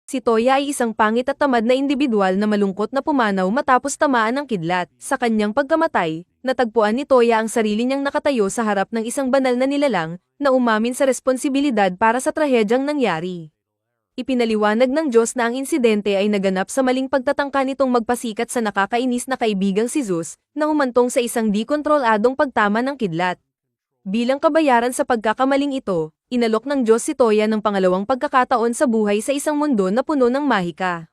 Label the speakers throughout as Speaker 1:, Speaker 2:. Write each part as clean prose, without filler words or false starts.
Speaker 1: Si Toya ay isang pangit at tamad na individual na malungkot na pumanaw matapos tamaan ng kidlat. Sa kanyang pagkamatay, natagpuan ni Toya ang sarili niyang nakatayo sa harap ng isang banal na nilalang, na umamin sa responsibilidad para sa trahedyang nangyari. Ipinaliwanag ng Diyos na ang insidente ay naganap sa maling pagtatangka nitong magpasikat sa nakakainis na kaibigang si Zeus, na humantong sa isang di-kontroladong pagtama ng kidlat. Bilang kabayaran sa pagkakamaling ito, inalok ng Diyos si Toya ng pangalawang pagkakataon sa buhay sa isang mundo na puno ng mahika.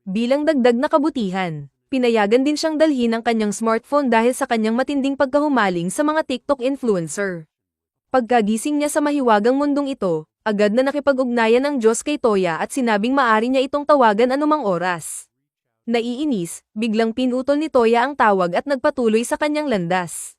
Speaker 1: Bilang dagdag na kabutihan, pinayagan din siyang dalhin ang kanyang smartphone dahil sa kanyang matinding pagkahumaling sa mga TikTok influencer. Pagkagising niya sa mahiwagang mundong ito, agad na nakipag-ugnayan ng Diyos kay Toya at sinabing maaari niya itong tawagan anumang oras. Naiinis, biglang pinutol ni Toya ang tawag at nagpatuloy sa kanyang landas.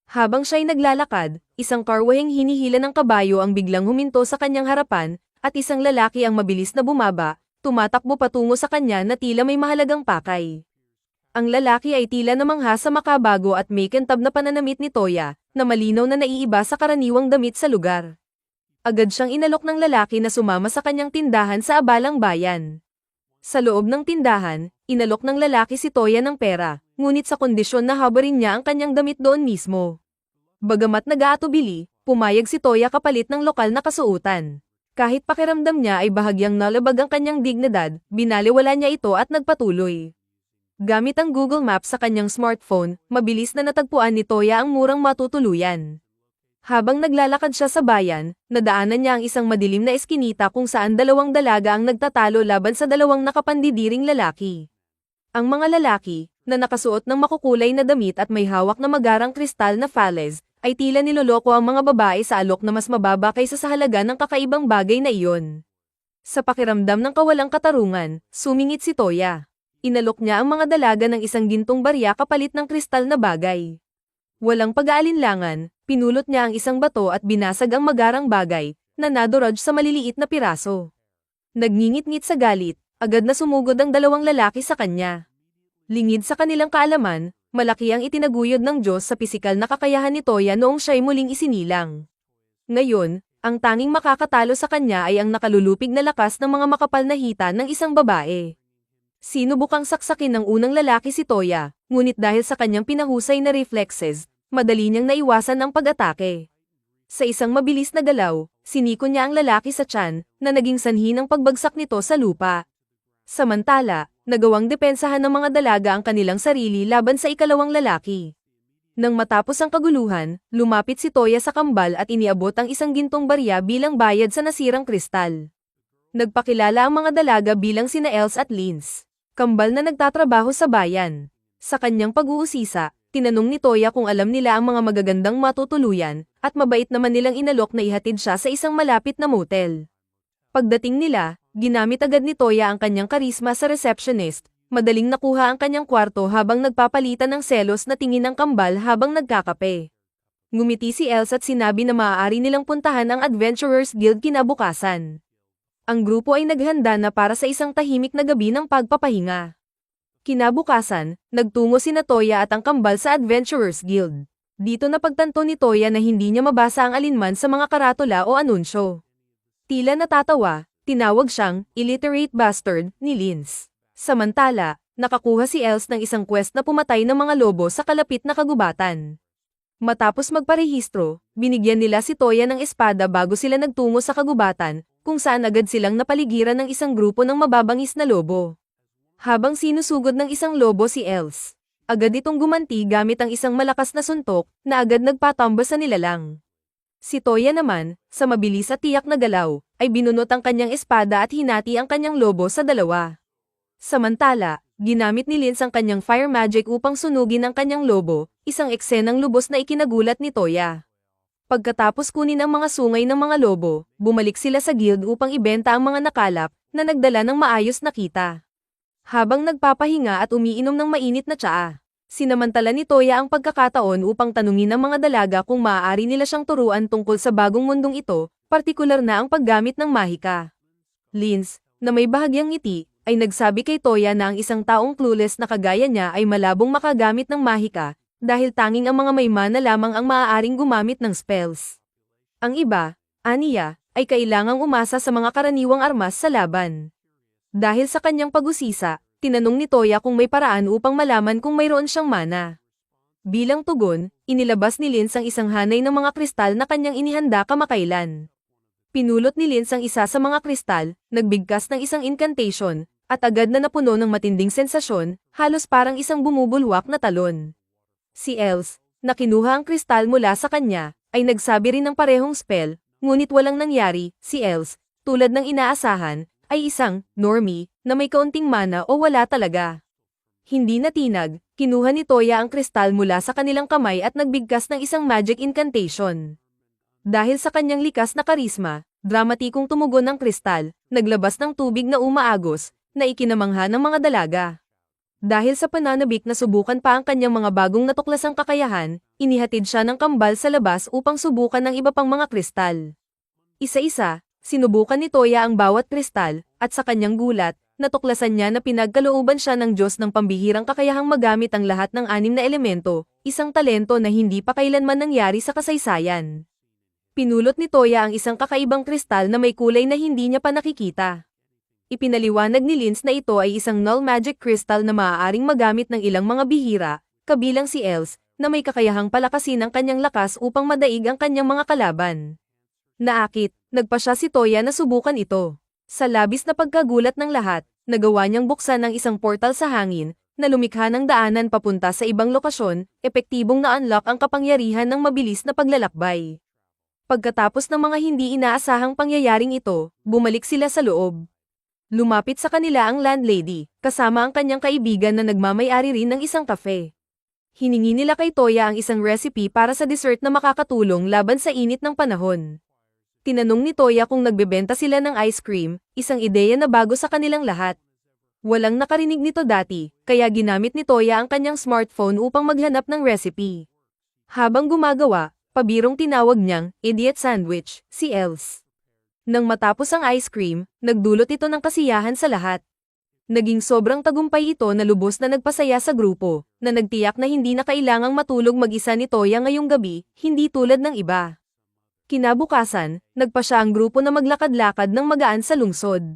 Speaker 1: Habang siya'y naglalakad, isang karwaheng hinihila ng kabayo ang biglang huminto sa kanyang harapan, at isang lalaki ang mabilis na bumaba, tumatakbo patungo sa kanya na tila may mahalagang pakay. Ang lalaki ay tila namangha sa makabago at may kintab na pananamit ni Toya, na malinaw na naiiba sa karaniwang damit sa lugar. Agad siyang inalok ng lalaki na sumama sa kanyang tindahan sa abalang bayan. Sa loob ng tindahan, inalok ng lalaki si Toya ng pera, ngunit sa kondisyon na habarin niya ang kanyang damit doon mismo. Bagamat nag-aatubili, pumayag si Toya kapalit ng lokal na kasuotan. Kahit pakiramdam niya ay bahagyang nalabag ang kanyang dignidad, binaliwala niya ito at nagpatuloy. Gamit ang Google Maps sa kanyang smartphone, mabilis na natagpuan ni Toya ang murang matutuluyan. Habang naglalakad siya sa bayan, nadaanan niya ang isang madilim na eskinita kung saan dalawang dalaga ang nagtatalo laban sa dalawang nakapandidiring lalaki. Ang mga lalaki, na nakasuot ng makukulay na damit at may hawak na magarang kristal na falez, ay tila niloloko ang mga babae sa alok na mas mababa kaysa sa halaga ng kakaibang bagay na iyon. Sa pakiramdam ng kawalang katarungan, sumingit si Toya. Inalok niya ang mga dalaga ng isang gintong barya kapalit ng kristal na bagay. Walang pag-aalinlangan, pinulot niya ang isang bato at binasag ang magarang bagay, na nadurog sa maliliit na piraso. Nagngingit-ngit sa galit, agad na sumugod ang dalawang lalaki sa kanya. Lingid sa kanilang kaalaman, malaki ang itinaguyod ng Diyos sa pisikal na kakayahan ni Toya noong siya'y muling isinilang. Ngayon, ang tanging makakatalo sa kanya ay ang nakalulupig na lakas ng mga makapal na hita ng isang babae. Sinubukang saksakin ng unang lalaki si Toya, ngunit dahil sa kanyang pinahusay na reflexes, madali niyang naiwasan ang pag-atake. Sa isang mabilis na galaw, siniko niya ang lalaki sa tiyan, na naging sanhi ng pagbagsak nito sa lupa. Samantala, nagawang depensahan ng mga dalaga ang kanilang sarili laban sa ikalawang lalaki. Nang matapos ang kaguluhan, lumapit si Toya sa kambal at iniabot ang isang gintong barya bilang bayad sa nasirang kristal. Nagpakilala ang mga dalaga bilang sina Els at Lins, kambal na nagtatrabaho sa bayan. Sa kanyang pag-uusisa, tinanong ni Toya kung alam nila ang mga magagandang matutuluyan, at mabait naman nilang inalok na ihatid siya sa isang malapit na motel. Pagdating nila, ginamit agad ni Toya ang kanyang karisma sa receptionist, madaling nakuha ang kanyang kwarto habang nagpapalitan ng selos na tingin ng kambal habang nagkakape. Ngumiti si Els at sinabi na maaari nilang puntahan ang Adventurers Guild kinabukasan. Ang grupo ay naghanda na para sa isang tahimik na gabi ng pagpapahinga. Kinabukasan, nagtungo sina Toya at ang kambal sa Adventurers Guild. Dito napagtanto ni Toya na hindi niya mabasa ang alinman sa mga karatula o anunsyo. Tila natatawa, tinawag siyang illiterate bastard ni Lins. Samantala, nakakuha si Els ng isang quest na pumatay ng mga lobo sa kalapit na kagubatan. Matapos magparehistro, binigyan nila si Toya ng espada bago sila nagtungo sa kagubatan, kung saan agad silang napaligiran ng isang grupo ng mababangis na lobo. Habang sinusugod ng isang lobo si Els, agad itong gumanti gamit ang isang malakas na suntok, na agad nagpatumba sa nilalang. Si Toya naman, sa mabilis at tiyak na galaw, ay binunot ang kanyang espada at hinati ang kanyang lobo sa dalawa. Samantala, ginamit ni Lins ang kanyang fire magic upang sunugin ang kanyang lobo, isang eksenang lubos na ikinagulat ni Toya. Pagkatapos kunin ang mga sungay ng mga lobo, bumalik sila sa guild upang ibenta ang mga nakalap, na nagdala ng maayos na kita. Habang nagpapahinga at umiinom ng mainit na tsaa, sinamantala ni Toya ang pagkakataon upang tanungin ang mga dalaga kung maaari nila siyang turuan tungkol sa bagong mundong ito, partikular na ang paggamit ng mahika. Lins, na may bahagyang ngiti, ay nagsabi kay Toya na ang isang taong clueless na kagaya niya ay malabong makagamit ng mahika, dahil tanging ang mga may mana lamang ang maaaring gumamit ng spells. Ang iba, aniya, ay kailangang umasa sa mga karaniwang armas sa laban. Dahil sa kanyang pag-usisa, tinanong ni Toya kung may paraan upang malaman kung mayroon siyang mana. Bilang tugon, inilabas ni Linz ang isang hanay ng mga kristal na kanyang inihanda kamakailan. Pinulot ni Linz ang isa sa mga kristal, nagbigkas ng isang incantation, at agad na napuno ng matinding sensasyon, halos parang isang bumubulwak na talon. Si Els, na kinuha ang kristal mula sa kanya, ay nagsabi rin ng parehong spell, ngunit walang nangyari. Si Els, tulad ng inaasahan, ay isang normie na may kaunting mana o wala talaga. Hindi natinag, kinuha ni Toya ang kristal mula sa kanilang kamay at nagbigkas ng isang magic incantation. Dahil sa kanyang likas na karisma, dramatikong tumugon ang kristal, naglabas ng tubig na umaagos, na ikinamangha ng mga dalaga. Dahil sa pananabik na subukan pa ang kanyang mga bagong natuklasang kakayahan, inihatid siya ng kambal sa labas upang subukan ng iba pang mga kristal. Isa-isa, sinubukan ni Toya ang bawat kristal, at sa kanyang gulat, natuklasan niya na pinagkalooban siya ng Diyos ng pambihirang kakayahang magamit ang lahat ng 6 na elemento, isang talento na hindi pa kailanman nangyari sa kasaysayan. Pinulot ni Toya ang isang kakaibang kristal na may kulay na hindi niya pa nakikita. Ipinaliwanag ni Linz na ito ay isang null magic crystal na maaaring magamit ng ilang mga bihira, kabilang si Els, na may kakayahang palakasin ang kanyang lakas upang madaig ang kanyang mga kalaban. Naakit, nagpa siya si Toya na subukan ito. Sa labis na pagkagulat ng lahat, nagawa niyang buksan ang isang portal sa hangin, na lumikha ng daanan papunta sa ibang lokasyon, epektibong na-unlock ang kapangyarihan ng mabilis na paglalakbay. Pagkatapos ng mga hindi inaasahang pangyayaring ito, bumalik sila sa loob. Lumapit sa kanila ang landlady, kasama ang kanyang kaibigan na nagmamay-ari rin ng isang kafe. Hiningi nila kay Toya ang isang recipe para sa dessert na makakatulong laban sa init ng panahon. Tinanong ni Toya kung nagbebenta sila ng ice cream, isang ideya na bago sa kanilang lahat. Walang nakarinig nito dati, kaya ginamit ni Toya ang kanyang smartphone upang maghanap ng recipe. Habang gumagawa, pabirong tinawag niyang idiot sandwich, si Els. Nang matapos ang ice cream, nagdulot ito ng kasiyahan sa lahat. Naging sobrang tagumpay ito na lubos na nagpasaya sa grupo, na nagtiyak na hindi na kailangang matulog mag-isa ni Toya ngayong gabi, hindi tulad ng iba. Kinabukasan, nagpa siya ang grupo na maglakad-lakad ng magaan sa lungsod.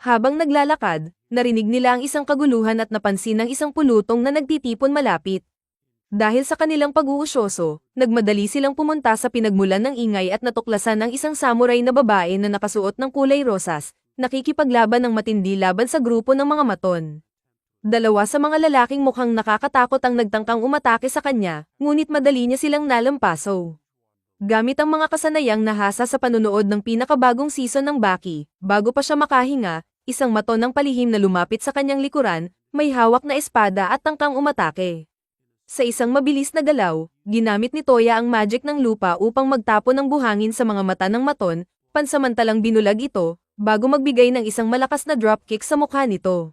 Speaker 1: Habang naglalakad, narinig nila ang isang kaguluhan at napansin ang isang pulutong na nagtitipon malapit. Dahil sa kanilang pag-uusyoso, nagmadali silang pumunta sa pinagmulan ng ingay at natuklasan ang isang samurai na babae na nakasuot ng kulay rosas, nakikipaglaban ng matindi laban sa grupo ng mga maton. Dalawa sa mga lalaking mukhang nakakatakot ang nagtangkang umatake sa kanya, ngunit madali niya silang nalampaso. Gamit ang mga kasanayang nahasa sa panunood ng pinakabagong season ng Baki, bago pa siya makahinga, isang maton ng palihim na lumapit sa kanyang likuran, may hawak na espada at tangkang umatake. Sa isang mabilis na galaw, ginamit ni Toya ang magic ng lupa upang magtapon ng buhangin sa mga mata ng maton, pansamantalang binulag ito, bago magbigay ng isang malakas na dropkick sa mukha nito.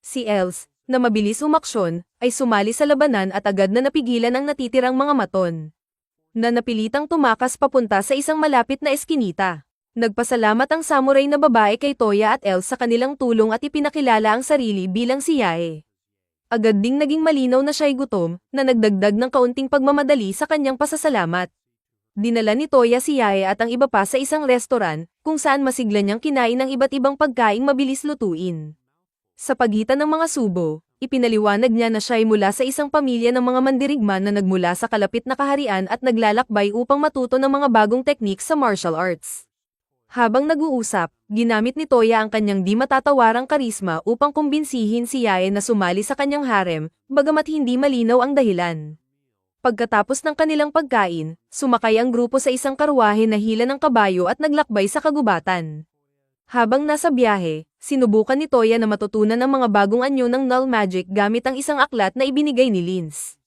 Speaker 1: Si Els, na mabilis umaksyon, ay sumali sa labanan at agad na napigilan ang natitirang mga maton. Na napilitang tumakas papunta sa isang malapit na eskinita. Nagpasalamat ang samurai na babae kay Toya at Els sa kanilang tulong at ipinakilala ang sarili bilang si Yae. Agad ding naging malinaw na siya'y gutom, na nagdagdag ng kaunting pagmamadali sa kanyang pasasalamat. Dinala ni Toya si Yae at ang iba pa sa isang restoran, kung saan masigla niyang kinain ng iba't ibang pagkaing mabilis lutuin. Sa pagitan ng mga subo, ipinaliwanag niya na siya'y mula sa isang pamilya ng mga mandirigma na nagmula sa kalapit na kaharian at naglalakbay upang matuto ng mga bagong teknik sa martial arts. Habang nag-uusap, ginamit ni Toya ang kanyang di matatawarang karisma upang kumbinsihin si Yae na sumali sa kanyang harem, bagamat hindi malinaw ang dahilan. Pagkatapos ng kanilang pagkain, sumakay ang grupo sa isang karwahe na hila ng kabayo at naglakbay sa kagubatan. Habang nasa biyahe, sinubukan ni Toya na matutunan ang mga bagong anyo ng null magic gamit ang isang aklat na ibinigay ni Linz.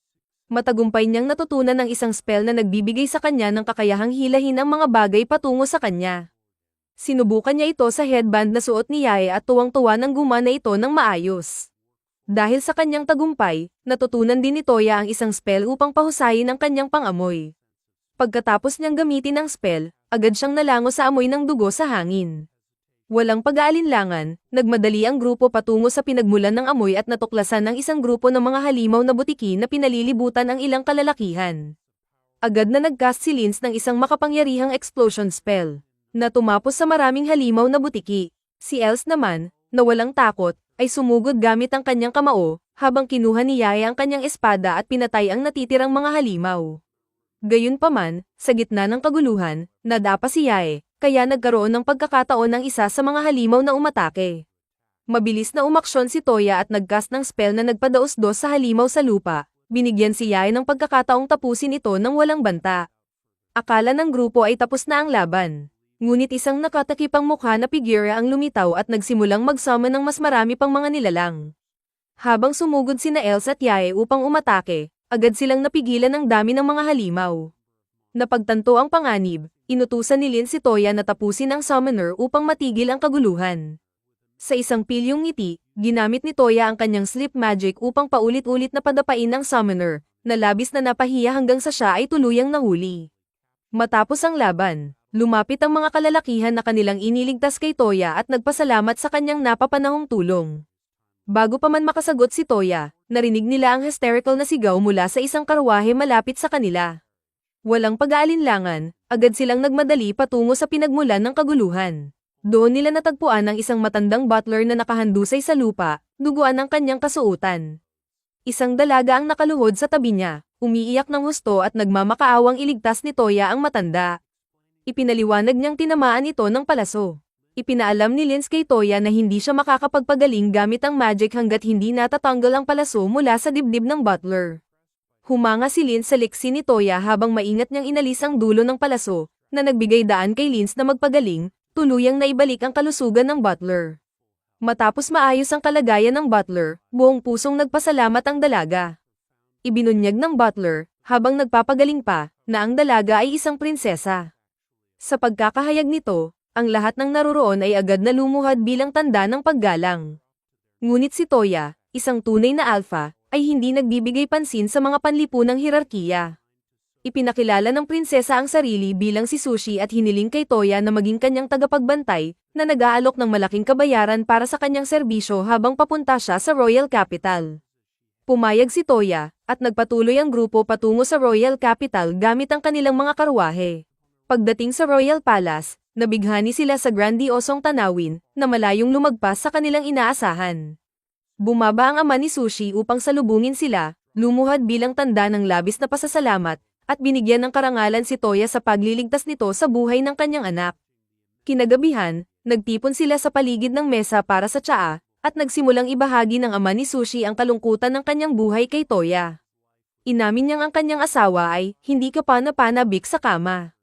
Speaker 1: Matagumpay niyang natutunan ang isang spell na nagbibigay sa kanya ng kakayahang hilahin ang mga bagay patungo sa kanya. Sinubukan niya ito sa headband na suot ni Yae at tuwang-tuwa nang gumana ito ng maayos. Dahil sa kanyang tagumpay, natutunan din ni Toya ang isang spell upang pahusayin ang kanyang pangamoy. Pagkatapos niyang gamitin ang spell, agad siyang nalango sa amoy ng dugo sa hangin. Walang pag-aalinlangan, nagmadali ang grupo patungo sa pinagmulan ng amoy at natuklasan ng isang grupo ng mga halimaw na butiki na pinalilibutan ang ilang kalalakihan. Agad na nag-cast si Linz ng isang makapangyarihang explosion spell, na tumapos sa maraming halimaw na butiki. Si Els naman, na walang takot, ay sumugod gamit ang kanyang kamao, habang kinuha ni Yae ang kanyang espada at pinatay ang natitirang mga halimaw. Gayunpaman, sa gitna ng kaguluhan, nadapa si Yae, kaya nagkaroon ng pagkakataon ng isa sa mga halimaw na umatake. Mabilis na umaksyon si Toya at nagcast ng spell na nagpadaos-dos sa halimaw sa lupa, binigyan si Yae ng pagkakataong tapusin ito ng walang banta. Akala ng grupo ay tapos na ang laban. Ngunit isang nakatakipang mukha na figura ang lumitaw at nagsimulang mag-summon ng mas marami pang mga nilalang. Habang sumugod sina Els at Yae upang umatake, agad silang napigilan ng dami ng mga halimaw. Napagtanto ang panganib, inutusan ni Lin si Toya na tapusin ang summoner upang matigil ang kaguluhan. Sa isang pilyong ngiti, ginamit ni Toya ang kanyang sleep magic upang paulit-ulit na padapain ang summoner, na labis na napahiya hanggang sa siya ay tuluyang nahuli. Matapos ang laban, lumapit ang mga kalalakihan na kanilang iniligtas kay Toya at nagpasalamat sa kanyang napapanahong tulong. Bago pa man makasagot si Toya, narinig nila ang hysterical na sigaw mula sa isang karwahe malapit sa kanila. Walang pag-aalinlangan, agad silang nagmadali patungo sa pinagmulan ng kaguluhan. Doon nila natagpuan ang isang matandang butler na nakahandusay sa lupa, duguan ang kanyang kasuotan. Isang dalaga ang nakaluhod sa tabi niya, umiiyak ng husto at nagmamakaawang iligtas ni Toya ang matanda. Ipinaliwanag niyang tinamaan ito ng palaso. Ipinaalam ni Lin kay Toya na hindi siya makakapagpagaling gamit ang magic hanggat hindi natatanggal ang palaso mula sa dibdib ng butler. Humanga si Lin sa liksi ni Toya habang maingat niyang inalis ang dulo ng palaso, na nagbigay daan kay Lin na magpagaling, tuluyang naibalik ang kalusugan ng butler. Matapos maayos ang kalagayan ng butler, buong pusong nagpasalamat ang dalaga. Ibinunyag ng butler, habang nagpapagaling pa, na ang dalaga ay isang prinsesa. Sa pagkakahayag nito, ang lahat ng naroroon ay agad na lumuhad bilang tanda ng paggalang. Ngunit si Toya, isang tunay na alpha, ay hindi nagbibigay pansin sa mga panlipunang hirarkiya. Ipinakilala ng prinsesa ang sarili bilang si Sushi at hiniling kay Toya na maging kanyang tagapagbantay, na nag-aalok ng malaking kabayaran para sa kanyang serbisyo habang papunta siya sa Royal Capital. Pumayag si Toya, at nagpatuloy ang grupo patungo sa Royal Capital gamit ang kanilang mga karwahe. Pagdating sa Royal Palace, nabighani sila sa grandiosong tanawin, na malayong lumagpas sa kanilang inaasahan. Bumaba ang ama ni Sushi upang salubungin sila, lumuhad bilang tanda ng labis na pasasalamat, at binigyan ng karangalan si Toya sa pagliligtas nito sa buhay ng kanyang anak. Kinagabihan, nagtipon sila sa paligid ng mesa para sa tsaa, at nagsimulang ibahagi ng ama ni Sushi ang kalungkutan ng kanyang buhay kay Toya. Inamin niyang ang kanyang asawa ay hindi kapana-panabik sa kama.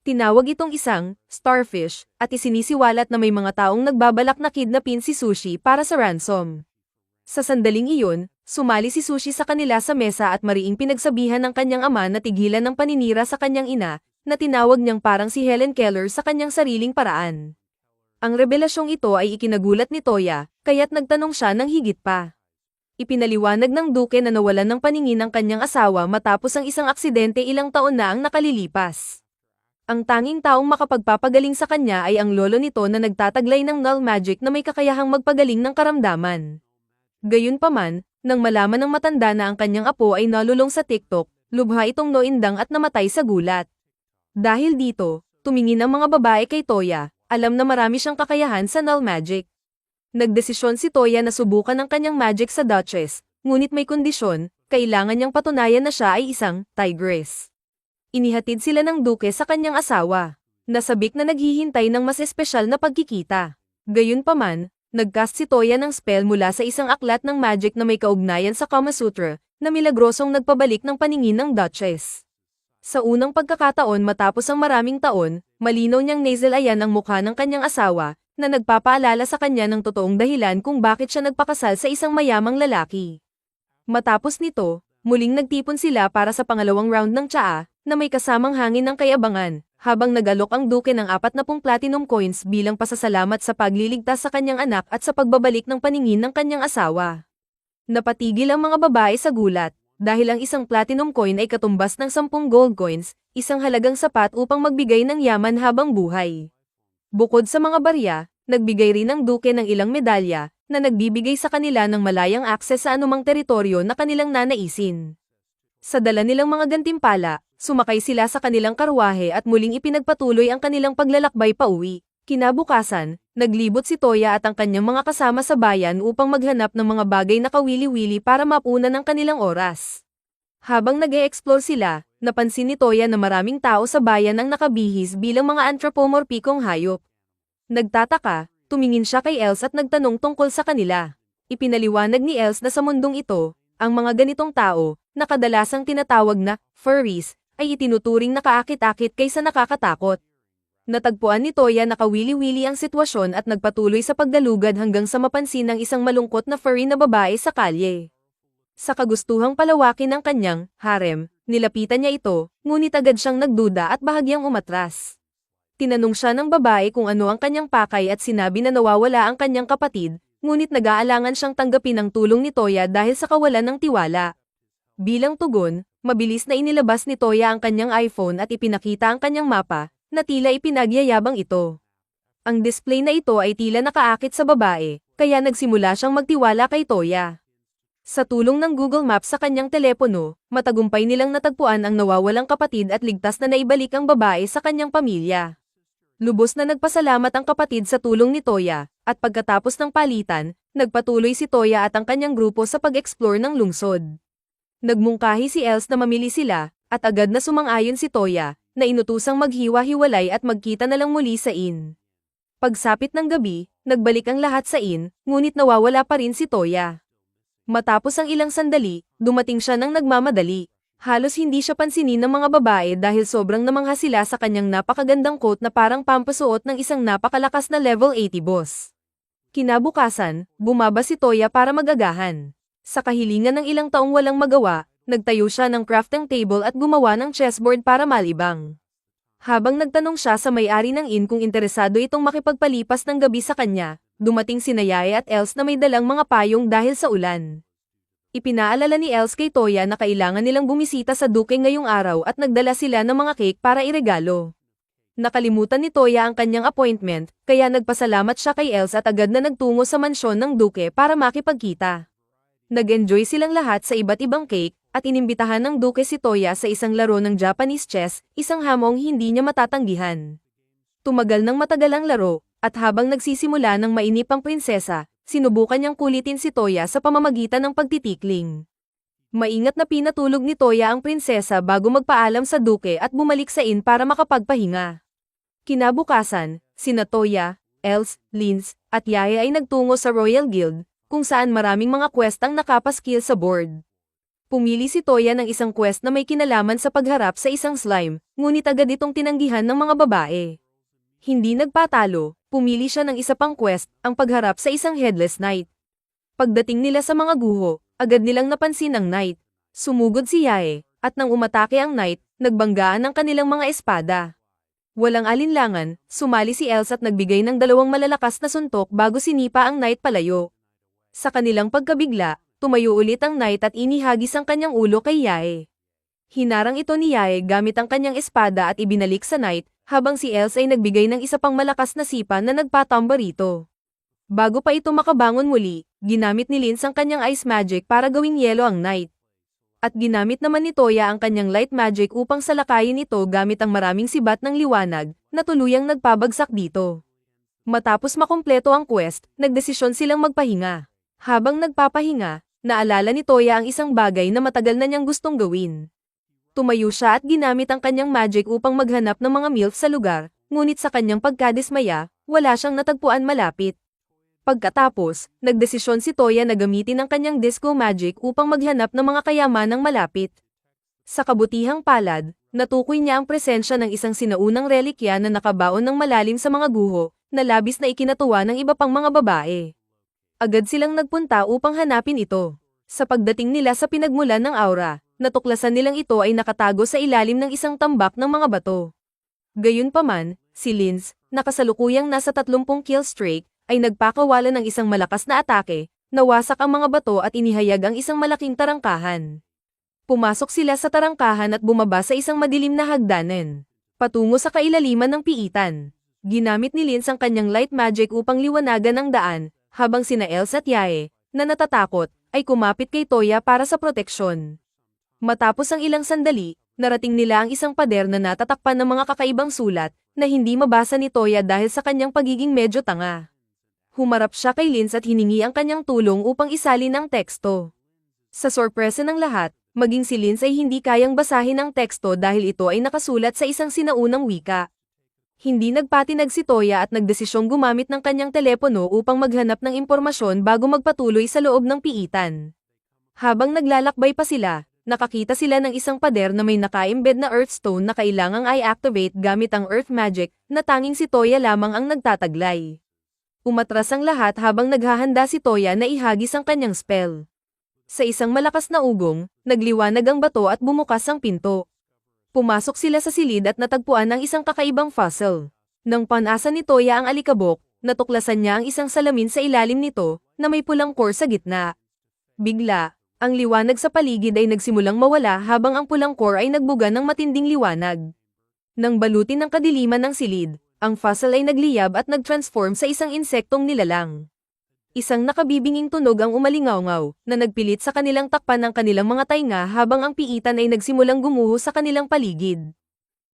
Speaker 1: Tinawag itong isang starfish, at isinisiwalat na may mga taong nagbabalak na kidnapin si Sushi para sa ransom. Sa sandaling iyon, sumali si Sushi sa kanila sa mesa at mariing pinagsabihan ng kanyang ama na tigilan ng paninira sa kanyang ina, na tinawag niyang parang si Helen Keller sa kanyang sariling paraan. Ang revelasyong ito ay ikinagulat ni Toya, kaya't nagtanong siya ng higit pa. Ipinaliwanag ng duke na nawalan ng paningin ang kanyang asawa matapos ang isang aksidente ilang taon na ang nakalilipas. Ang tanging taong makapagpapagaling sa kanya ay ang lolo nito na nagtataglay ng null magic na may kakayahang magpagaling ng karamdaman. Gayunpaman, nang malaman ng matanda na ang kanyang apo ay nalulong sa TikTok, lubha itong noindang at namatay sa gulat. Dahil dito, tumingin ang mga babae kay Toya, alam na marami siyang kakayahan sa null magic. Nagdesisyon si Toya na subukan ang kanyang magic sa Duchess, ngunit may kondisyon, kailangan niyang patunayan na siya ay isang tigress. Inihatid sila ng duke sa kanyang asawa, nasabik na naghihintay ng mas espesyal na pagkikita. Gayunpaman, nagcast si Toya ng spell mula sa isang aklat ng magic na may kaugnayan sa Kama Sutra, na milagrosong nagpabalik ng paningin ng Duchess. Sa unang pagkakataon matapos ang maraming taon, malinaw niyang nasalayan ang mukha ng kanyang asawa, na nagpapaalala sa kanya ng totoong dahilan kung bakit siya nagpakasal sa isang mayamang lalaki. Matapos nito, muling nagtipon sila para sa pangalawang round ng tsaa, na may kasamang hangin ng kayabangan, habang nagalok ang duke ng 40 platinum coins bilang pasasalamat sa pagliligtas sa kanyang anak at sa pagbabalik ng paningin ng kanyang asawa. Napatigil ang mga babae sa gulat, dahil ang isang platinum coin ay katumbas ng 10 gold coins, isang halagang sapat upang magbigay ng yaman habang buhay. Bukod sa mga barya, nagbigay rin ang duke ng ilang medalya, na nagbibigay sa kanila ng malayang akses sa anumang teritoryo na kanilang nanaisin. Sa dala nilang mga gantimpala, sumakay sila sa kanilang karwahe at muling ipinagpatuloy ang kanilang paglalakbay pauwi. Kinabukasan, Naglibot si Toya at ang kanyang mga kasama sa bayan upang maghanap ng mga bagay na kawili-wili para mapunan ang kanilang oras. Habang nag-e-explore sila, napansin ni Toya na maraming tao sa bayan ang nakabihis bilang mga anthropomorphicong hayop. Nagtataka, tumingin siya kay Els at nagtanong tungkol sa kanila. Ipinaliwanag ni Els na sa mundong ito, ang mga ganitong tao, na kadalasang tinatawag na furries, ay itinuturing na kaakit-akit kaysa nakakatakot. Natagpuan ni Toya na kawili-wili ang sitwasyon at nagpatuloy sa pagdalugad hanggang sa mapansin ang isang malungkot na furry na babae sa kalye. Sa kagustuhang palawakin ng kanyang harem, nilapitan niya ito, ngunit agad siyang nagduda at bahagyang umatras. Tinanong siya ng babae kung ano ang kanyang pakay at sinabi na nawawala ang kanyang kapatid, ngunit nag-aalangan siyang tanggapin ang tulong ni Toya dahil sa kawalan ng tiwala. Bilang tugon, mabilis na inilabas ni Toya ang kanyang iPhone at ipinakita ang kanyang mapa, na tila ipinagyayabang ito. Ang display na ito ay tila nakaakit sa babae, kaya nagsimula siyang magtiwala kay Toya. Sa tulong ng Google Maps sa kanyang telepono, matagumpay nilang natagpuan ang nawawalang kapatid at ligtas na naibalik ang babae sa kanyang pamilya. Lubos na nagpasalamat ang kapatid sa tulong ni Toya, at pagkatapos ng palitan, nagpatuloy si Toya at ang kanyang grupo sa pag-explore ng lungsod. Nagmungkahi si Els na mamili sila, at agad na sumang-ayon si Toya, na inutusang maghiwa-hiwalay at magkita na lang muli sa inn. Pagsapit ng gabi, nagbalik ang lahat sa inn, ngunit nawawala pa rin si Toya. Matapos ang ilang sandali, dumating siya ng nagmamadali. Halos hindi siya pansinin ng mga babae dahil sobrang namangha sila sa kanyang napakagandang coat na parang pampasuot ng isang napakalakas na level 80 boss. Kinabukasan, bumaba si Toya para magagahan. Sa kahilingan ng ilang taong walang magawa, nagtayo siya ng crafting table at gumawa ng chessboard para malibang. Habang nagtanong siya sa may-ari ng inn kung interesado itong makipagpalipas ng gabi sa kanya, dumating sina Yae at Els na may dalang mga payong dahil sa ulan. Ipinaalala ni Els kay Toya na kailangan nilang bumisita sa duke ngayong araw at nagdala sila ng mga cake para iregalo. Nakalimutan ni Toya ang kanyang appointment, kaya nagpasalamat siya kay Els at agad na nagtungo sa mansyon ng duke para makipagkita. Nag-enjoy silang lahat sa iba't ibang cake, at inimbitahan ng duke si Toya sa isang laro ng Japanese chess, isang hamong hindi niya matatanggihan. Tumagal ng matagal ang laro, at habang nagsisimula ng mainip ang prinsesa, sinubukan niyang kulitin si Toya sa pamamagitan ng pagtitikling. Maingat na pinatulog ni Toya ang prinsesa bago magpaalam sa duke at bumalik sa inn para makapagpahinga. Kinabukasan, sina Toya, Els, Linz, at Yae ay nagtungo sa Royal Guild, kung saan maraming mga quest ang nakapaskil sa board. Pumili si Toya ng isang quest na may kinalaman sa pagharap sa isang slime, ngunit agad itong tinanggihan ng mga babae. Hindi nagpatalo, pumili siya ng isa pang quest, ang pagharap sa isang headless knight. Pagdating nila sa mga guho, agad nilang napansin ang knight. Sumugod si Yae, at nang umatake ang knight, nagbanggaan ang kanilang mga espada. Walang alinlangan, sumali si Els at nagbigay ng dalawang malalakas na suntok bago sinipa ang knight palayo. Sa kanilang pagkabigla, tumayo ulit ang knight at inihagis ang kanyang ulo kay Yae. Hinarang ito ni Yae gamit ang kanyang espada at ibinalik sa knight, habang si Els ay nagbigay ng isa pang malakas na sipa na nagpatamba rito. Bago pa ito makabangon muli, ginamit ni Linz ang kanyang ice magic para gawing yelo ang knight. At ginamit naman ni Toya ang kanyang light magic upang salakayin ito gamit ang maraming sibat ng liwanag, na tuluyang nagpabagsak dito. Matapos makumpleto ang quest, nagdesisyon silang magpahinga. Habang nagpapahinga, naalala ni Toya ang isang bagay na matagal na niyang gustong gawin. Tumayo siya at ginamit ang kanyang magic upang maghanap ng mga milk sa lugar, ngunit sa kanyang pagkadismaya, wala siyang natagpuan malapit. Pagkatapos, nagdesisyon si Toya na gamitin ang kanyang disco magic upang maghanap ng mga kayamanang malapit. Sa kabutihang palad, natukoy niya ang presensya ng isang sinaunang relikya na nakabaon ng malalim sa mga guho, na labis na ikinatuwa ng iba pang mga babae. Agad silang nagpunta upang hanapin ito. Sa pagdating nila sa pinagmulan ng aura, natuklasan nilang ito ay nakatago sa ilalim ng isang tambak ng mga bato. Gayunpaman, si Linz, na kasalukuyang nasa 30 kill streak, ay nagpakawala ng isang malakas na atake, nawasak ang mga bato at inihayag ang isang malaking tarangkahan. Pumasok sila sa tarangkahan at bumaba sa isang madilim na hagdanan, patungo sa kailaliman ng piitan. Ginamit ni Linz ang kanyang light magic upang liwanagan ang daan, habang sina Els at Yae, na natatakot, ay kumapit kay Toya para sa proteksyon. Matapos ang ilang sandali, narating nila ang isang pader na natatakpan ng mga kakaibang sulat, na hindi mabasa ni Toya dahil sa kanyang pagiging medyo tanga. Humarap siya kay Linz at hiningi ang kanyang tulong upang isalin ang teksto. Sa sorpresa ng lahat, maging si Linz ay hindi kayang basahin ang teksto dahil ito ay nakasulat sa isang sinaunang wika. Hindi nagpatinag si Toya at nagdesisyong gumamit ng kanyang telepono upang maghanap ng impormasyon bago magpatuloy sa loob ng piitan. Habang naglalakbay pa sila, nakakita sila ng isang pader na may naka-embed na Earthstone na kailangang i-activate gamit ang Earth Magic na tanging si Toya lamang ang nagtataglay. Umatras ang lahat habang naghahanda si Toya na ihagis ang kanyang spell. Sa isang malakas na ugong, nagliwanag ang bato at bumukas ang pinto. Pumasok sila sa silid at natagpuan ang isang kakaibang fossil. Nang panasa ni Toya ang alikabok, natuklasan niya ang isang salamin sa ilalim nito, na may pulang core sa gitna. Bigla, ang liwanag sa paligid ay nagsimulang mawala habang ang pulang core ay nagbuga ng matinding liwanag. Nang balutin ng kadiliman ng silid, ang fossil ay nagliyab at nag-transform sa isang insektong nilalang. Isang nakabibinging tunog ang umalingaw-ngaw, na nagpilit sa kanilang takpan ng kanilang mga tainga habang ang piitan ay nagsimulang gumuho sa kanilang paligid.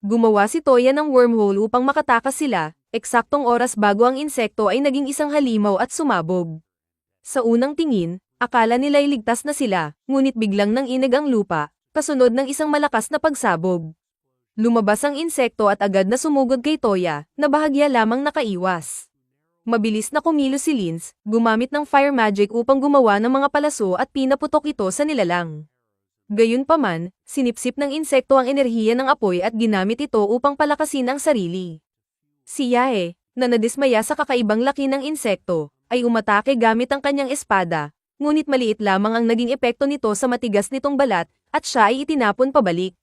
Speaker 1: Gumawa si Toya ng wormhole upang makatakas sila, eksaktong oras bago ang insekto ay naging isang halimaw at sumabog. Sa unang tingin, akala nila'y ligtas na sila, ngunit biglang nanginig ang lupa, kasunod ng isang malakas na pagsabog. Lumabas ang insekto at agad na sumugod kay Toya, na bahagya lamang nakaiwas. Mabilis na kumilos si Linz, gumamit ng fire magic upang gumawa ng mga palaso at pinaputok ito sa nilalang. Gayunpaman, sinipsip ng insekto ang enerhiya ng apoy at ginamit ito upang palakasin ang sarili. Si Yae, na nadismaya sa kakaibang laki ng insekto, ay umatake gamit ang kanyang espada, ngunit maliit lamang ang naging epekto nito sa matigas nitong balat, at siya ay itinapon pabalik.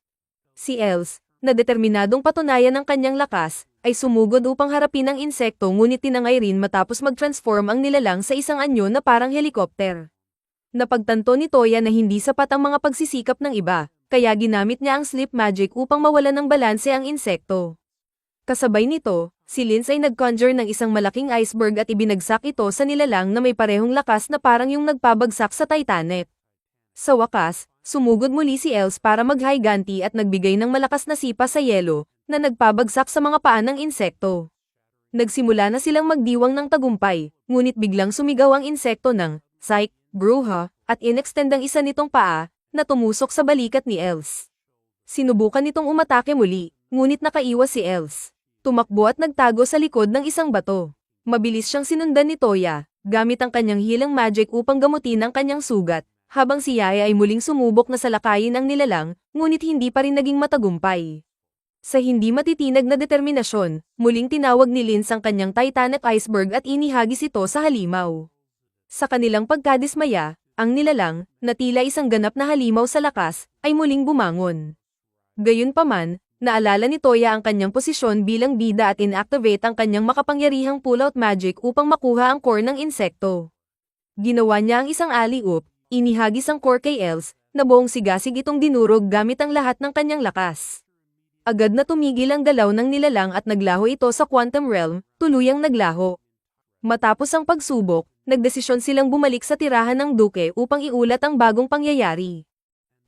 Speaker 1: Si Els, na determinadong patunayan ang kanyang lakas, ay sumugod upang harapin ang insekto ngunit tinangay rin matapos mag-transform ang nilalang sa isang anyo na parang helikopter. Napagtanto ni Toya na hindi sapat ang mga pagsisikap ng iba, kaya ginamit niya ang sleep magic upang mawalan ng balanse ang insekto. Kasabay nito, si Linz ay nag-conjure ng isang malaking iceberg at ibinagsak ito sa nilalang na may parehong lakas na parang yung nagpabagsak sa Titanic. Sa wakas, sumugod muli si Els para maghiganti at nagbigay ng malakas na sipa sa yelo, na nagpabagsak sa mga paa ng insekto. Nagsimula na silang magdiwang ng tagumpay, ngunit biglang sumigaw ang insekto ng, "Psych, bruha," at inextend ang isa nitong paa, na tumusok sa balikat ni Els. Sinubukan nitong umatake muli, ngunit nakaiwas si Els. Tumakbo at nagtago sa likod ng isang bato. Mabilis siyang sinundan ni Toya, gamit ang kanyang healing magic upang gamutin ang kanyang sugat, habang si Yae ay muling sumubok na salakayin ang nilalang, ngunit hindi pa rin naging matagumpay. Sa hindi matitinag na determinasyon, muling tinawag ni Linz ang kanyang Titanic iceberg at inihagis ito sa halimaw. Sa kanilang pagkadismaya, ang nilalang, na tila isang ganap na halimaw sa lakas, ay muling bumangon. Gayunpaman, naalala ni Toya ang kanyang posisyon bilang bida at inactivate ang kanyang makapangyarihang pull-out magic upang makuha ang core ng insekto. Ginawa niya ang isang alley-oop, inihagis ang core kay Els, na buong sigasig itong dinurog gamit ang lahat ng kanyang lakas. Agad na tumigil ang galaw ng nilalang at naglaho ito sa quantum realm, tuluyang naglaho. Matapos ang pagsubok, nagdesisyon silang bumalik sa tirahan ng duke upang iulat ang bagong pangyayari.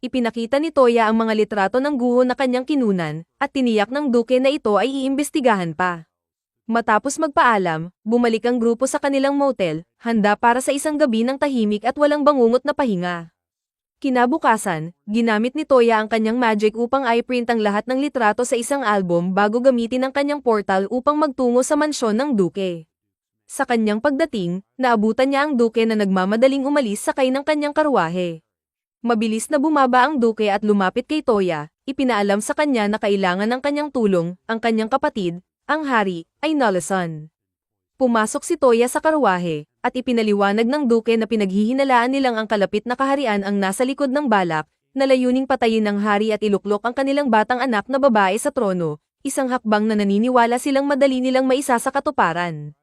Speaker 1: Ipinakita ni Toya ang mga litrato ng guho na kanyang kinunan, at tiniyak ng duke na ito ay iimbestigahan pa. Matapos magpaalam, bumalik ang grupo sa kanilang motel, handa para sa isang gabi ng tahimik at walang bangungot na pahinga. Kinabukasan, ginamit ni Toya ang kanyang magic upang i-print ang lahat ng litrato sa isang album bago gamitin ang kanyang portal upang magtungo sa mansyon ng duke. Sa kanyang pagdating, naabutan niya ang duke na nagmamadaling umalis sakay ng kanyang karwahe. Mabilis na bumaba ang duke at lumapit kay Toya, ipinaalam sa kanya na kailangan ng kanyang tulong, ang kanyang kapatid, ang hari, ay Nolason. Pumasok si Toya sa karwahe, at ipinaliwanag ng duke na pinaghihinalaan nilang ang kalapit na kaharian ang nasa likod ng balak, na layuning patayin ng hari at iluklok ang kanilang batang anak na babae sa trono, isang hakbang na naniniwala silang madali nilang maisa sa katuparan.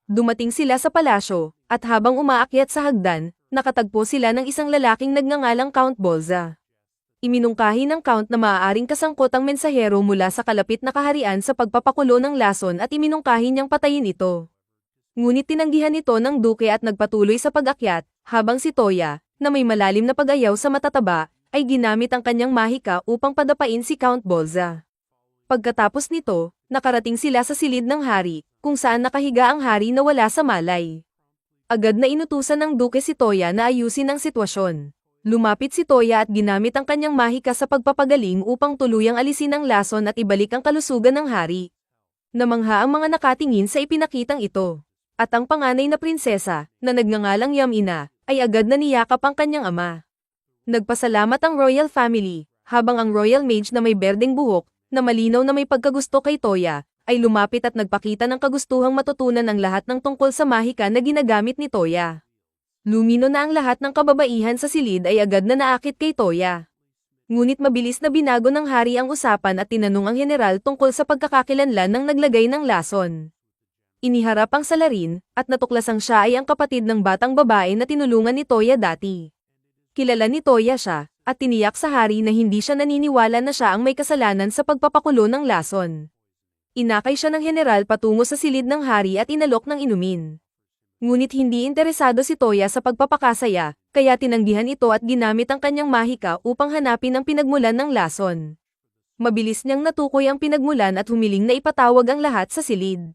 Speaker 1: Dumating sila sa palasyo, at habang umaakyat sa hagdan, nakatagpo sila ng isang lalaking nagngangalang Count Bolza. Iminungkahi ng Count na maaaring kasangkot ang mensahero mula sa kalapit na kaharian sa pagpapakulo ng lason at iminungkahi niyang patayin ito. Ngunit tinanggihan ito ng duke at nagpatuloy sa pag-akyat, habang si Toya, na may malalim na pag-ayaw sa matataba, ay ginamit ang kanyang mahika upang padapain si Count Bolza. Pagkatapos nito, nakarating sila sa silid ng hari, kung saan nakahiga ang hari na wala sa malay. Agad na inutusan ng Duke si Toya na ayusin ang sitwasyon. Lumapit si Toya at ginamit ang kanyang mahika sa pagpapagaling upang tuluyang alisin ang lason at ibalik ang kalusugan ng hari. Namangha ang mga nakatingin sa ipinakitang ito. At ang panganay na prinsesa, na nagngangalang Yamina, ay agad na niyakap ang kanyang ama. Nagpasalamat ang royal family, habang ang royal mage na may berdeng buhok, na malinaw na may pagkagusto kay Toya, ay lumapit at nagpakita ng kagustuhang matutunan ang lahat ng tungkol sa mahika na ginagamit ni Toya. Lumino na ang lahat ng kababaihan sa silid ay agad na naakit kay Toya. Ngunit mabilis na binago ng hari ang usapan at tinanong ang general tungkol sa pagkakakilanlan ng naglagay ng lason. Iniharap ang salarin, at natuklasang siya ay ang kapatid ng batang babae na tinulungan ni Toya dati. Kilala ni Toya siya, at tiniyak sa hari na hindi siya naniniwala na siya ang may kasalanan sa pagpapakulo ng lason. Inakay siya ng general patungo sa silid ng hari at inalok ng inumin. Ngunit hindi interesado si Toya sa pagpapakasaya, kaya tinanggihan ito at ginamit ang kanyang mahika upang hanapin ang pinagmulan ng lason. Mabilis niyang natukoy ang pinagmulan at humiling na ipatawag ang lahat sa silid.